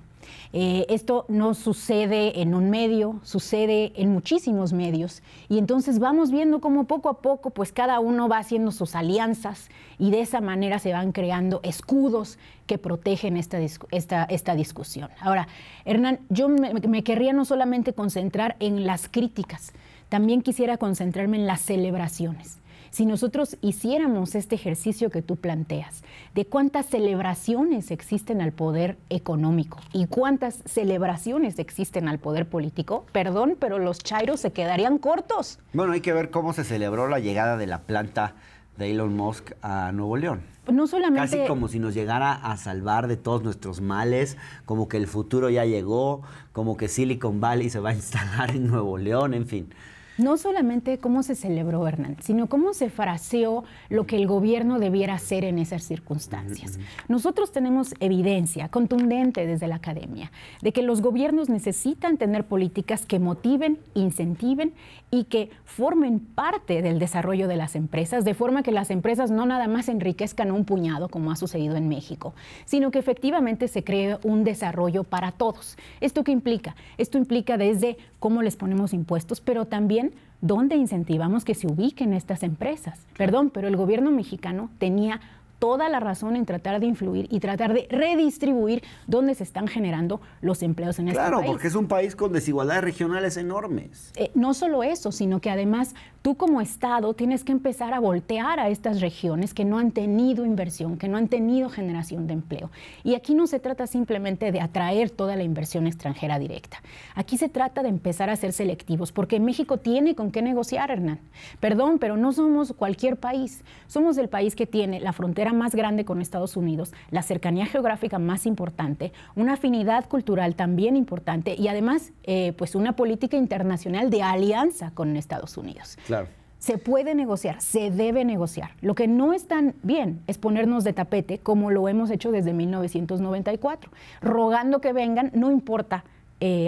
Esto no sucede en un medio, sucede en muchísimos medios, y entonces vamos viendo cómo poco a poco pues cada uno va haciendo sus alianzas, y de esa manera se van creando escudos que protegen esta discusión. Ahora, Hernán, yo me querría no solamente concentrar en las críticas, también quisiera concentrarme en las celebraciones. Si nosotros hiciéramos este ejercicio que tú planteas, de cuántas celebraciones existen al poder económico y cuántas celebraciones existen al poder político, perdón, pero los chairos se quedarían cortos. Bueno, hay que ver cómo se celebró la llegada de la planta de Elon Musk a Nuevo León. No solamente... Casi como si nos llegara a salvar de todos nuestros males, como que el futuro ya llegó, como que Silicon Valley se va a instalar en Nuevo León, en fin. No solamente cómo se celebró, Hernán, sino cómo se fraseó lo que el gobierno debiera hacer en esas circunstancias. Nosotros tenemos evidencia contundente desde la academia de que los gobiernos necesitan tener políticas que motiven, incentiven y que formen parte del desarrollo de las empresas, de forma que las empresas no nada más enriquezcan a un puñado, como ha sucedido en México, sino que efectivamente se cree un desarrollo para todos. ¿Esto qué implica? Esto implica desde cómo les ponemos impuestos, pero también dónde incentivamos que se ubiquen estas empresas. Perdón, pero el gobierno mexicano tenía toda la razón en tratar de influir y tratar de redistribuir dónde se están generando los empleos en este país. Claro, porque es un país con desigualdades regionales enormes. No solo eso, sino que además tú como Estado tienes que empezar a voltear a estas regiones que no han tenido inversión, que no han tenido generación de empleo. Y aquí no se trata simplemente de atraer toda la inversión extranjera directa. Aquí se trata de empezar a ser selectivos, porque México tiene con qué negociar, Hernán. Perdón, pero no somos cualquier país. Somos el país que tiene la frontera más grande con Estados Unidos, la cercanía geográfica más importante, una afinidad cultural también importante y además pues una política internacional de alianza con Estados Unidos. Claro. Se puede negociar, se debe negociar. Lo que no es tan bien es ponernos de tapete como lo hemos hecho desde 1994, rogando que vengan, no importa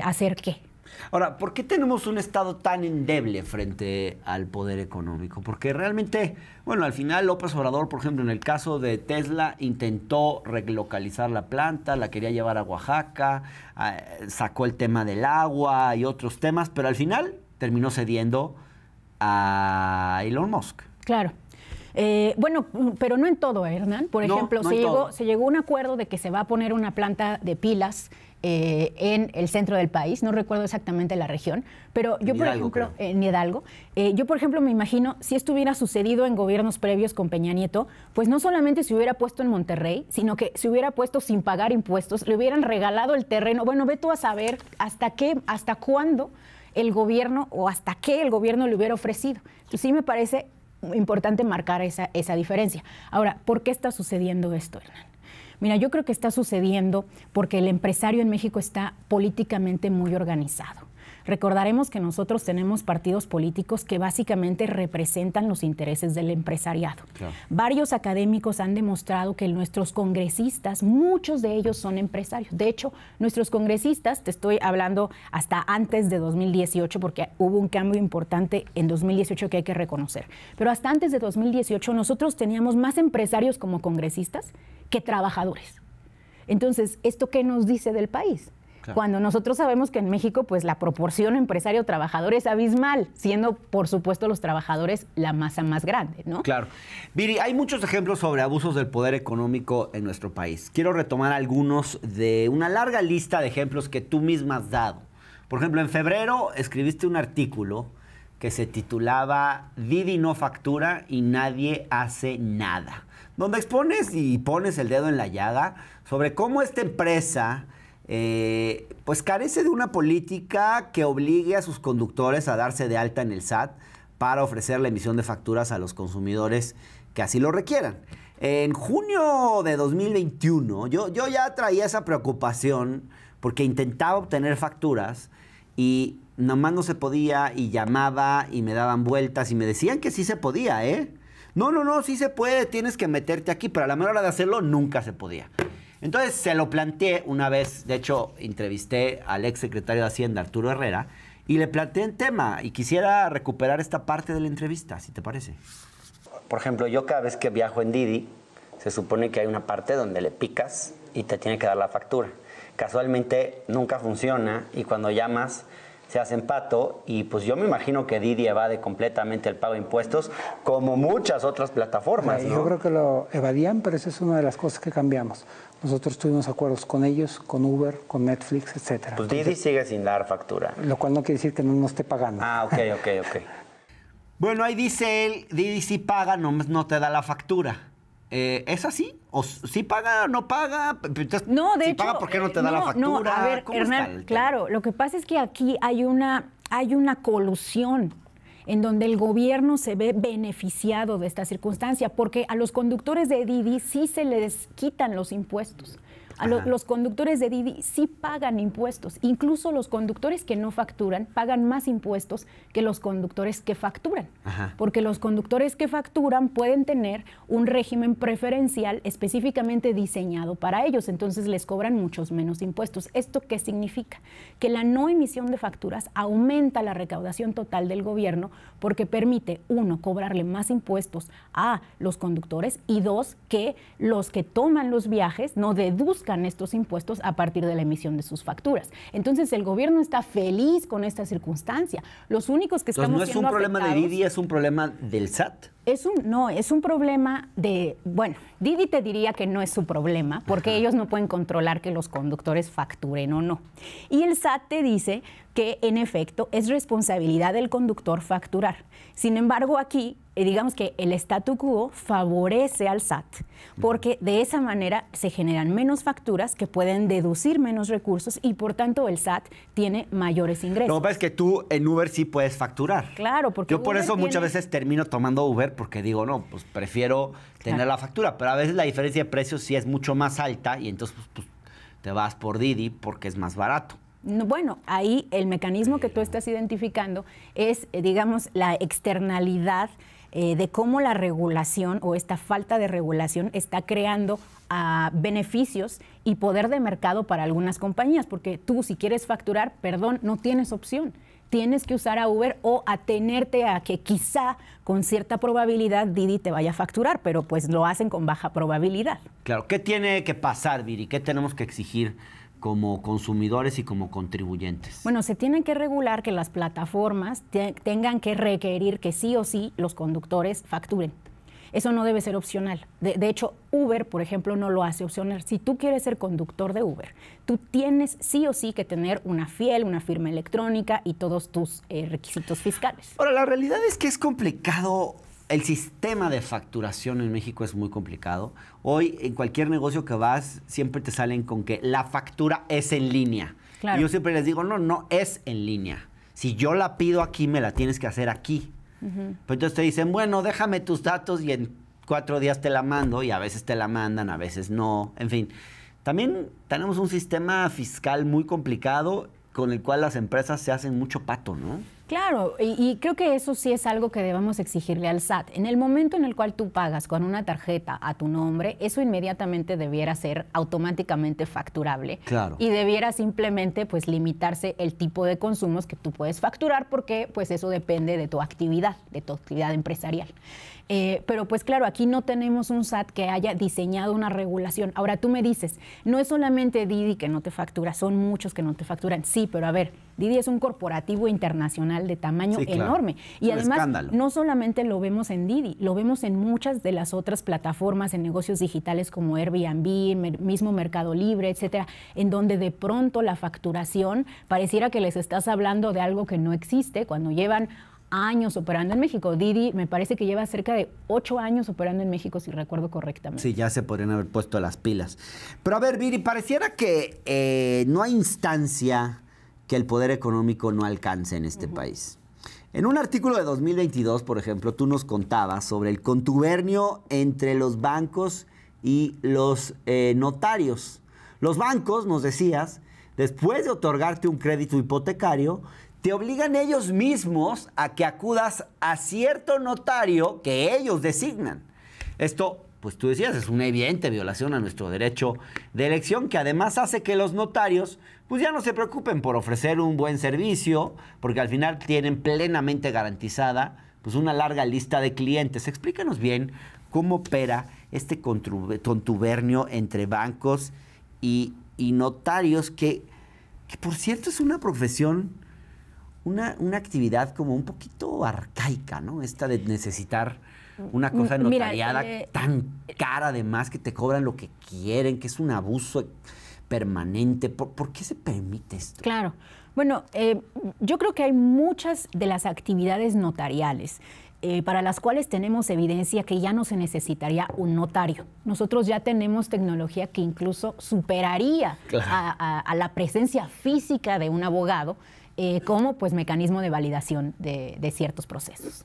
hacer qué. Ahora, ¿por qué tenemos un Estado tan endeble frente al poder económico? Porque realmente, bueno, al final López Obrador, por ejemplo, en el caso de Tesla, intentó relocalizar la planta, la quería llevar a Oaxaca, sacó el tema del agua y otros temas, pero al final terminó cediendo a Elon Musk. Claro. Bueno, pero no en todo, Hernán. Por ejemplo, se llegó a un acuerdo de que se va a poner una planta de pilas en el centro del país, no recuerdo exactamente la región, pero yo, por ejemplo, en Hidalgo, yo, por ejemplo, me imagino, si esto hubiera sucedido en gobiernos previos con Peña Nieto, pues no solamente se hubiera puesto en Monterrey, sino que se hubiera puesto sin pagar impuestos, le hubieran regalado el terreno. Bueno, ve tú a saber hasta cuándo el gobierno o hasta qué el gobierno le hubiera ofrecido. Entonces, sí me parece importante marcar esa diferencia. Ahora, ¿por qué está sucediendo esto, Hernán? Mira, yo creo que está sucediendo porque el empresario en México está políticamente muy organizado. Recordaremos que nosotros tenemos partidos políticos que básicamente representan los intereses del empresariado. Claro. Varios académicos han demostrado que nuestros congresistas, muchos de ellos son empresarios. De hecho, nuestros congresistas, te estoy hablando hasta antes de 2018, porque hubo un cambio importante en 2018 que hay que reconocer. Pero hasta antes de 2018 nosotros teníamos más empresarios como congresistas que trabajadores. Entonces, ¿esto qué nos dice del país? Claro. Cuando nosotros sabemos que en México pues la proporción empresario-trabajador es abismal, siendo por supuesto los trabajadores la masa más grande, ¿no? Claro. Viri, hay muchos ejemplos sobre abusos del poder económico en nuestro país. Quiero retomar algunos de una larga lista de ejemplos que tú misma has dado. Por ejemplo, en febrero escribiste un artículo que se titulaba Didi no factura y nadie hace nada, donde expones y pones el dedo en la llaga sobre cómo esta empresa pues carece de una política que obligue a sus conductores a darse de alta en el SAT para ofrecer la emisión de facturas a los consumidores que así lo requieran. En junio de 2021 yo ya traía esa preocupación porque intentaba obtener facturas y nomás no se podía y llamaba y me daban vueltas y me decían que sí se podía, ¿eh? No, sí se puede, tienes que meterte aquí, pero a la mera hora de hacerlo nunca se podía. Entonces se lo planteé una vez, de hecho entrevisté al ex secretario de Hacienda, Arturo Herrera, y le planteé el tema y quisiera recuperar esta parte de la entrevista, si te parece. Por ejemplo, yo cada vez que viajo en Didi, se supone que hay una parte donde le picas y te tiene que dar la factura. Casualmente nunca funciona y cuando llamas se hace empato y pues yo me imagino que Didi evade completamente el pago de impuestos como muchas otras plataformas, ¿no? Yo creo que lo evadían, pero esa es una de las cosas que cambiamos. Nosotros tuvimos acuerdos con ellos, con Uber, con Netflix, etcétera. Pues Didi sigue sin dar factura. Lo cual no quiere decir que no esté pagando. Ah, ok. Bueno, ahí dice él, Didi sí paga, no te da la factura. ¿Es así? ¿O sí paga, no paga? Entonces, no, de si hecho, paga, ¿por qué no te da la factura? No, a ver, Hernán, claro, lo que pasa es que aquí hay una colusión en donde el gobierno se ve beneficiado de esta circunstancia, porque a los conductores de Didi sí se les quitan los impuestos. Los conductores de Didi sí pagan impuestos. Incluso los conductores que no facturan pagan más impuestos que los conductores que facturan. Porque los conductores que facturan pueden tener un régimen preferencial específicamente diseñado para ellos. Entonces les cobran muchos menos impuestos. ¿Esto qué significa? Que la no emisión de facturas aumenta la recaudación total del gobierno porque permite, uno, cobrarle más impuestos a los conductores y dos, que los que toman los viajes no deduzcan estos impuestos a partir de la emisión de sus facturas. Entonces el gobierno está feliz con esta circunstancia. Los únicos que estamos siendo afectados... ¿No es un problema de Didi, es un problema del SAT? No, es un problema de... Bueno, Didi te diría que no es su problema, porque ellos no pueden controlar que los conductores facturen o no. Y el SAT te dice que, en efecto, es responsabilidad del conductor facturar. Sin embargo, aquí, digamos que el statu quo favorece al SAT, porque de esa manera se generan menos facturas que pueden deducir menos recursos y, por tanto, el SAT tiene mayores ingresos. Lo que pasa es que tú en Uber sí puedes facturar. Claro, porque yo por eso muchas veces termino tomando Uber porque digo, no, pues prefiero tener la factura, pero a veces la diferencia de precios sí es mucho más alta y entonces pues, te vas por Didi porque es más barato. Bueno, ahí el mecanismo que tú estás identificando es, digamos, la externalidad de cómo la regulación o esta falta de regulación está creando beneficios y poder de mercado para algunas compañías, porque tú si quieres facturar, perdón, no tienes opción. Tienes que usar a Uber o atenerte a que quizá con cierta probabilidad Didi te vaya a facturar, pero pues lo hacen con baja probabilidad. Claro, ¿qué tiene que pasar, Viri? ¿Qué tenemos que exigir como consumidores y como contribuyentes? Bueno, se tiene que regular que las plataformas tengan que requerir que sí o sí los conductores facturen. Eso no debe ser opcional. De hecho, Uber, por ejemplo, no lo hace opcional. Si tú quieres ser conductor de Uber, tú tienes sí o sí que tener una FIEL, una firma electrónica y todos tus requisitos fiscales. Ahora, la realidad es que es complicado. El sistema de facturación en México es muy complicado. Hoy, en cualquier negocio que vas, siempre te salen con que la factura es en línea. Claro. Y yo siempre les digo, no es en línea. Si yo la pido aquí, me la tienes que hacer aquí. Pues entonces te dicen, bueno, déjame tus datos y en 4 días te la mando, y a veces te la mandan, a veces no, en fin. También tenemos un sistema fiscal muy complicado con el cual las empresas se hacen mucho pato, ¿no? Claro, y creo que eso sí es algo que debemos exigirle al SAT. En el momento en el cual tú pagas con una tarjeta a tu nombre, eso inmediatamente debiera ser automáticamente facturable. Claro. Y debiera simplemente pues limitarse el tipo de consumos que tú puedes facturar, porque pues eso depende de tu actividad empresarial. Pero pues claro, aquí no tenemos un SAT que haya diseñado una regulación. Ahora tú me dices, no es solamente Didi que no te factura, son muchos que no te facturan. Sí, pero a ver, Didi es un corporativo internacional de tamaño enorme. Y además, escándalo. No solamente lo vemos en Didi, lo vemos en muchas de las otras plataformas en negocios digitales como Airbnb, mismo Mercado Libre, etcétera, en donde de pronto la facturación pareciera que les estás hablando de algo que no existe cuando llevan años operando en México. Didi me parece que lleva cerca de 8 años operando en México, si recuerdo correctamente. Sí, ya se podrían haber puesto las pilas. Pero a ver, Viri, pareciera que no hay instancia que el poder económico no alcance en este país. En un artículo de 2022, por ejemplo, tú nos contabas sobre el contubernio entre los bancos y los notarios. Los bancos, nos decías, después de otorgarte un crédito hipotecario, te obligan ellos mismos a que acudas a cierto notario que ellos designan. Esto, pues tú decías, es una evidente violación a nuestro derecho de elección, que además hace que los notarios pues ya no se preocupen por ofrecer un buen servicio, porque al final tienen plenamente garantizada pues una larga lista de clientes. Explícanos bien cómo opera este contubernio entre bancos y notarios, que por cierto es una profesión, una actividad como un poquito arcaica, ¿no? Esta de necesitar una cosa notariada tan cara, además, que te cobran lo que quieren, que es un abuso permanente. ¿Por qué se permite esto? Claro. Bueno, yo creo que hay muchas de las actividades notariales para las cuales tenemos evidencia que ya no se necesitaría un notario. Nosotros ya tenemos tecnología que incluso superaría a la presencia física de un abogado, como pues mecanismo de validación de ciertos procesos.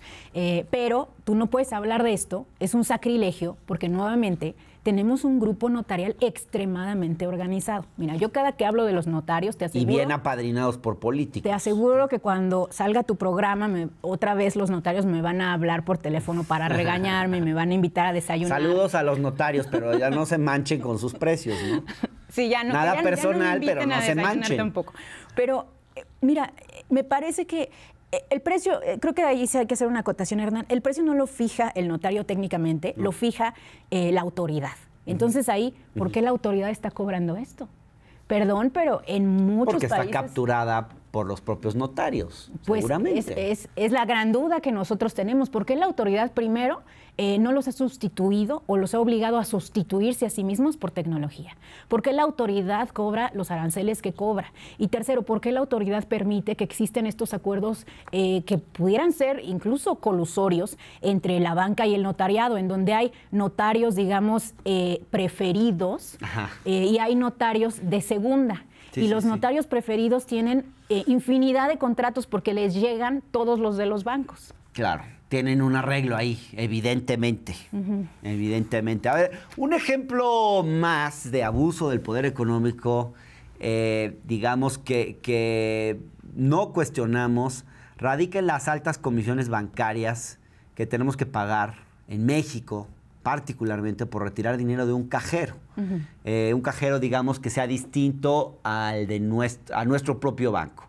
Pero tú no puedes hablar de esto, es un sacrilegio, porque nuevamente tenemos un grupo notarial extremadamente organizado. Mira, yo cada que hablo de los notarios te aseguro... Y bien apadrinados por políticos. Te aseguro que cuando salga tu programa, otra vez los notarios me van a hablar por teléfono para regañarme, me van a invitar a desayunar. Saludos a los notarios, pero ya no se manchen con sus precios, ¿no? Sí, ya no. Nada ya personal, me pero no se manchen. Tampoco. Pero, mira, me parece que el precio, creo que ahí sí hay que hacer una acotación, Hernán. El precio no lo fija el notario técnicamente, lo fija la autoridad. Entonces ahí, ¿por qué la autoridad está cobrando esto? Perdón, pero en muchos países... Porque está capturada por los propios notarios, pues seguramente. Es la gran duda que nosotros tenemos. ¿Por qué la autoridad, primero, no los ha sustituido o los ha obligado a sustituirse a sí mismos por tecnología? ¿Por qué la autoridad cobra los aranceles que cobra? Y tercero, ¿por qué la autoridad permite que existen estos acuerdos que pudieran ser incluso colusorios entre la banca y el notariado, en donde hay notarios, digamos, preferidos y hay notarios de segunda? Sí, y los notarios preferidos tienen infinidad de contratos porque les llegan todos los de los bancos. Claro, tienen un arreglo ahí, evidentemente. Evidentemente. A ver, un ejemplo más de abuso del poder económico, digamos que no cuestionamos, radica en las altas comisiones bancarias que tenemos que pagar en México, particularmente por retirar dinero de un cajero. Un cajero, digamos, que sea distinto al de a nuestro propio banco.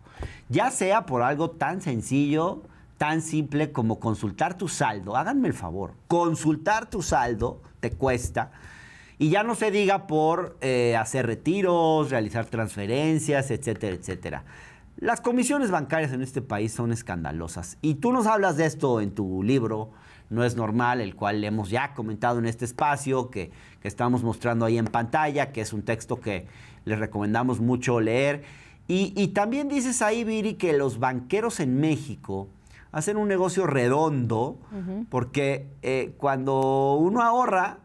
Ya sea por algo tan sencillo, tan simple como consultar tu saldo. Háganme el favor, consultar tu saldo te cuesta. Y ya no se diga por hacer retiros, realizar transferencias, etcétera, etcétera. Las comisiones bancarias en este país son escandalosas. Y tú nos hablas de esto en tu libro, No es normal, el cual hemos ya comentado en este espacio, que estamos mostrando ahí en pantalla, que es un texto que les recomendamos mucho leer. Y también dices ahí, Viri, que los banqueros en México hacen un negocio redondo, porque cuando uno ahorra,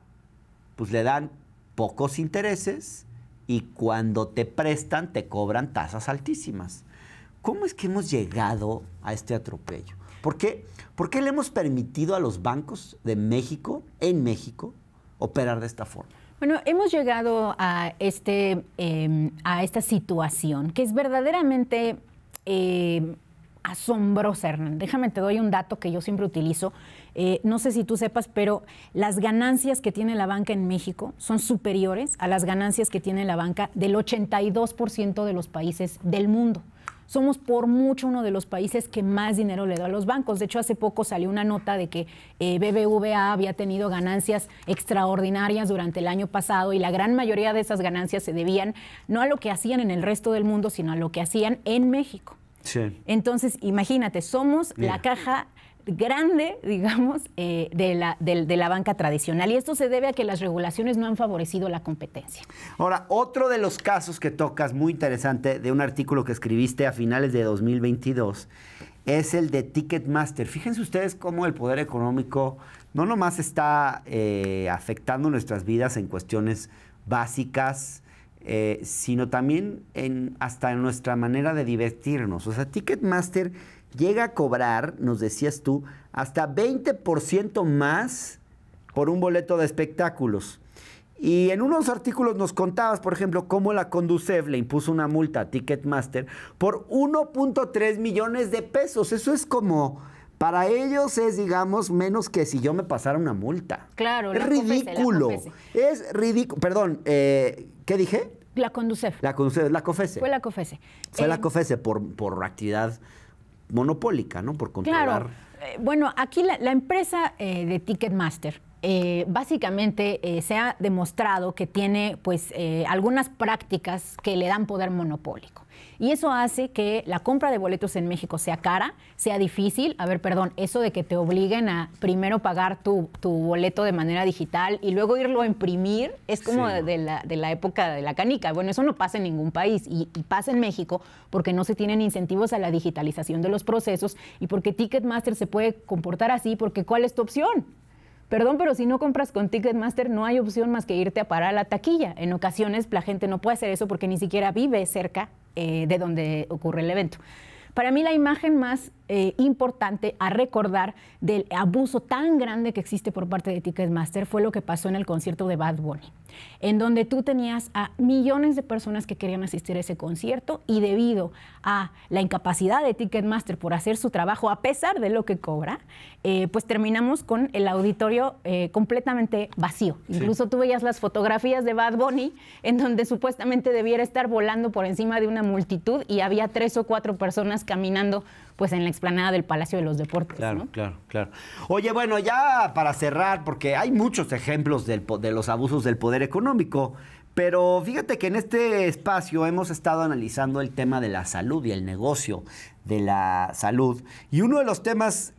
pues le dan pocos intereses, y cuando te prestan, te cobran tasas altísimas. ¿Cómo es que hemos llegado a este atropello? ¿Por qué le hemos permitido a los bancos de México, en México, operar de esta forma? Bueno, hemos llegado a esta situación que es verdaderamente asombrosa, Hernán. Déjame, te doy un dato que yo siempre utilizo. No sé si tú sepas, pero las ganancias que tiene la banca en México son superiores a las ganancias que tiene la banca del 82% de los países del mundo. Somos por mucho uno de los países que más dinero le da a los bancos. De hecho, hace poco salió una nota de que BBVA había tenido ganancias extraordinarias durante el año pasado y la gran mayoría de esas ganancias se debían no a lo que hacían en el resto del mundo, sino a lo que hacían en México. Sí. Entonces, imagínate, somos la caja grande, digamos, de la banca tradicional. Y esto se debe a que las regulaciones no han favorecido la competencia. Ahora, otro de los casos que tocas, muy interesante, de un artículo que escribiste a finales de 2022, es el de Ticketmaster. Fíjense ustedes cómo el poder económico no nomás está afectando nuestras vidas en cuestiones básicas, sino también hasta en nuestra manera de divertirnos. O sea, Ticketmaster llega a cobrar, nos decías tú, hasta 20% más por un boleto de espectáculos. Y en unos artículos nos contabas, por ejemplo, cómo la Conducef le impuso una multa a Ticketmaster por 1.3 millones de pesos. Eso es como, para ellos es, digamos, menos que si yo me pasara una multa. Claro, es ridículo. Es ridículo. Perdón, ¿qué dije? La Conducef. La Conducef, la COFESE. Fue la COFESE. Fue la COFESE por actividad monopólica, ¿no? Por controlar. Claro. Bueno, aquí la empresa de Ticketmaster básicamente se ha demostrado que tiene pues algunas prácticas que le dan poder monopólico. Y eso hace que la compra de boletos en México sea cara, sea difícil. A ver, perdón, eso de que te obliguen a primero pagar tu boleto de manera digital y luego irlo a imprimir, es como de la época de la canica. Bueno, eso no pasa en ningún país y pasa en México porque no se tienen incentivos a la digitalización de los procesos y porque Ticketmaster se puede comportar así, porque ¿cuál es tu opción? Perdón, pero si no compras con Ticketmaster no hay opción más que irte a parar a la taquilla. En ocasiones la gente no puede hacer eso porque ni siquiera vive cerca de donde ocurre el evento. Para mí la imagen más importante a recordar del abuso tan grande que existe por parte de Ticketmaster fue lo que pasó en el concierto de Bad Bunny, en donde tú tenías a millones de personas que querían asistir a ese concierto y debido a la incapacidad de Ticketmaster por hacer su trabajo a pesar de lo que cobra, pues terminamos con el auditorio completamente vacío. Sí. Incluso tú veías las fotografías de Bad Bunny en donde supuestamente debiera estar volando por encima de una multitud y había 3 o 4 personas caminando pues en la explanada del Palacio de los Deportes. Claro, ¿no? claro. Oye, bueno, ya para cerrar, porque hay muchos ejemplos de los abusos del poder económico, pero fíjate que en este espacio hemos estado analizando el tema de la salud y el negocio de la salud. Y uno de los temas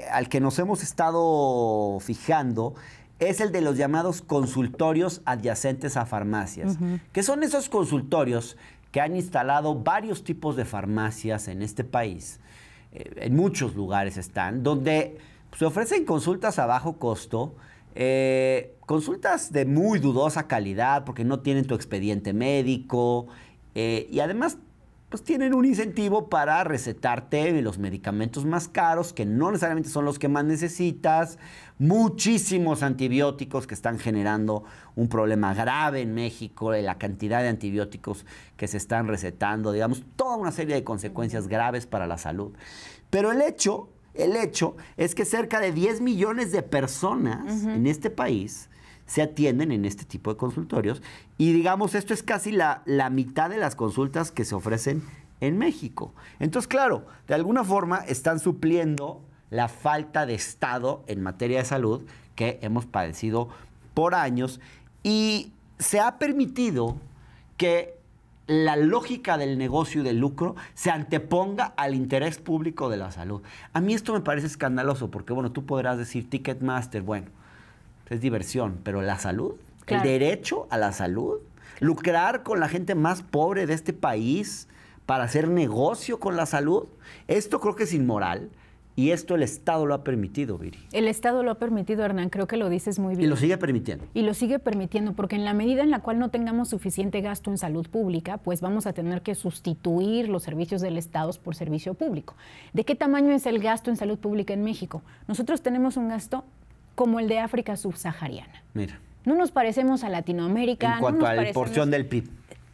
al que nos hemos estado fijando es el de los llamados consultorios adyacentes a farmacias. ¿Qué son esos consultorios que han instalado varios tipos de farmacias en este país? En muchos lugares están, donde se ofrecen consultas a bajo costo, consultas de muy dudosa calidad porque no tienen tu expediente médico y además pues tienen un incentivo para recetarte los medicamentos más caros que no necesariamente son los que más necesitas, muchísimos antibióticos que están generando un problema grave en México, de la cantidad de antibióticos que se están recetando, digamos, toda una serie de consecuencias graves para la salud. Pero el hecho es que cerca de 10 millones de personas en este país se atienden en este tipo de consultorios y digamos esto es casi la mitad de las consultas que se ofrecen en México. Entonces, claro, de alguna forma están supliendo la falta de Estado en materia de salud que hemos padecido por años y se ha permitido que la lógica del negocio y del lucro se anteponga al interés público de la salud. A mí esto me parece escandaloso porque, bueno, tú podrás decir Ticketmaster, bueno, es diversión, pero la salud, claro. El derecho a la salud, lucrar con la gente más pobre de este país para hacer negocio con la salud, esto creo que es inmoral. Y esto el Estado lo ha permitido, Viri. El Estado lo ha permitido, Hernán, creo que lo dices muy bien. Y lo sigue permitiendo. Y lo sigue permitiendo, porque en la medida en la cual no tengamos suficiente gasto en salud pública, pues vamos a tener que sustituir los servicios del Estado por servicio público. ¿De qué tamaño es el gasto en salud pública en México? Nosotros tenemos un gasto como el de África subsahariana. Mira. No nos parecemos a Latinoamérica. En cuanto no a la porción del PIB.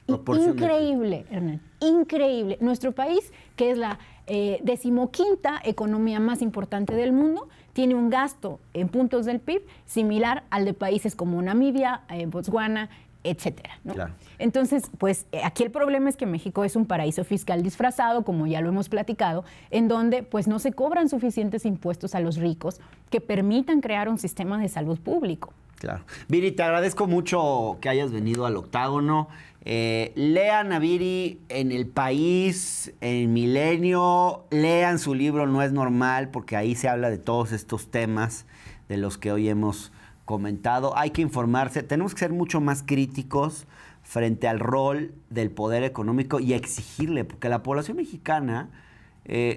Increíble, Hernán, increíble. Nuestro país, que es la 15ª economía más importante del mundo, tiene un gasto en puntos del PIB similar al de países como Namibia, Botswana, etcétera, ¿no? Claro. Entonces, pues aquí el problema es que México es un paraíso fiscal disfrazado, como ya lo hemos platicado, en donde pues no se cobran suficientes impuestos a los ricos que permitan crear un sistema de salud público. Claro. Viri, te agradezco mucho que hayas venido al Octágono. Lean a Viri en El País, en Milenio, lean su libro No es normal, porque ahí se habla de todos estos temas de los que hoy hemos comentado. Hay que informarse, tenemos que ser mucho más críticos frente al rol del poder económico y exigirle, porque la población mexicana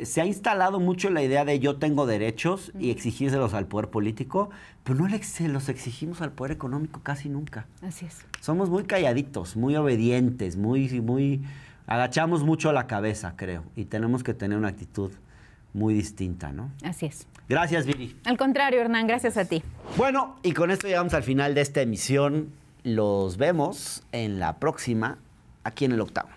se ha instalado mucho la idea de yo tengo derechos y exigírselos al poder político, pero no se los exigimos al poder económico casi nunca. Así es. Somos muy calladitos, muy obedientes, agachamos mucho la cabeza, creo, y tenemos que tener una actitud muy distinta, ¿no? Así es. Gracias, Viri. Al contrario, Hernán, gracias a ti. Bueno, y con esto llegamos al final de esta emisión. Los vemos en la próxima, aquí en El Octágono.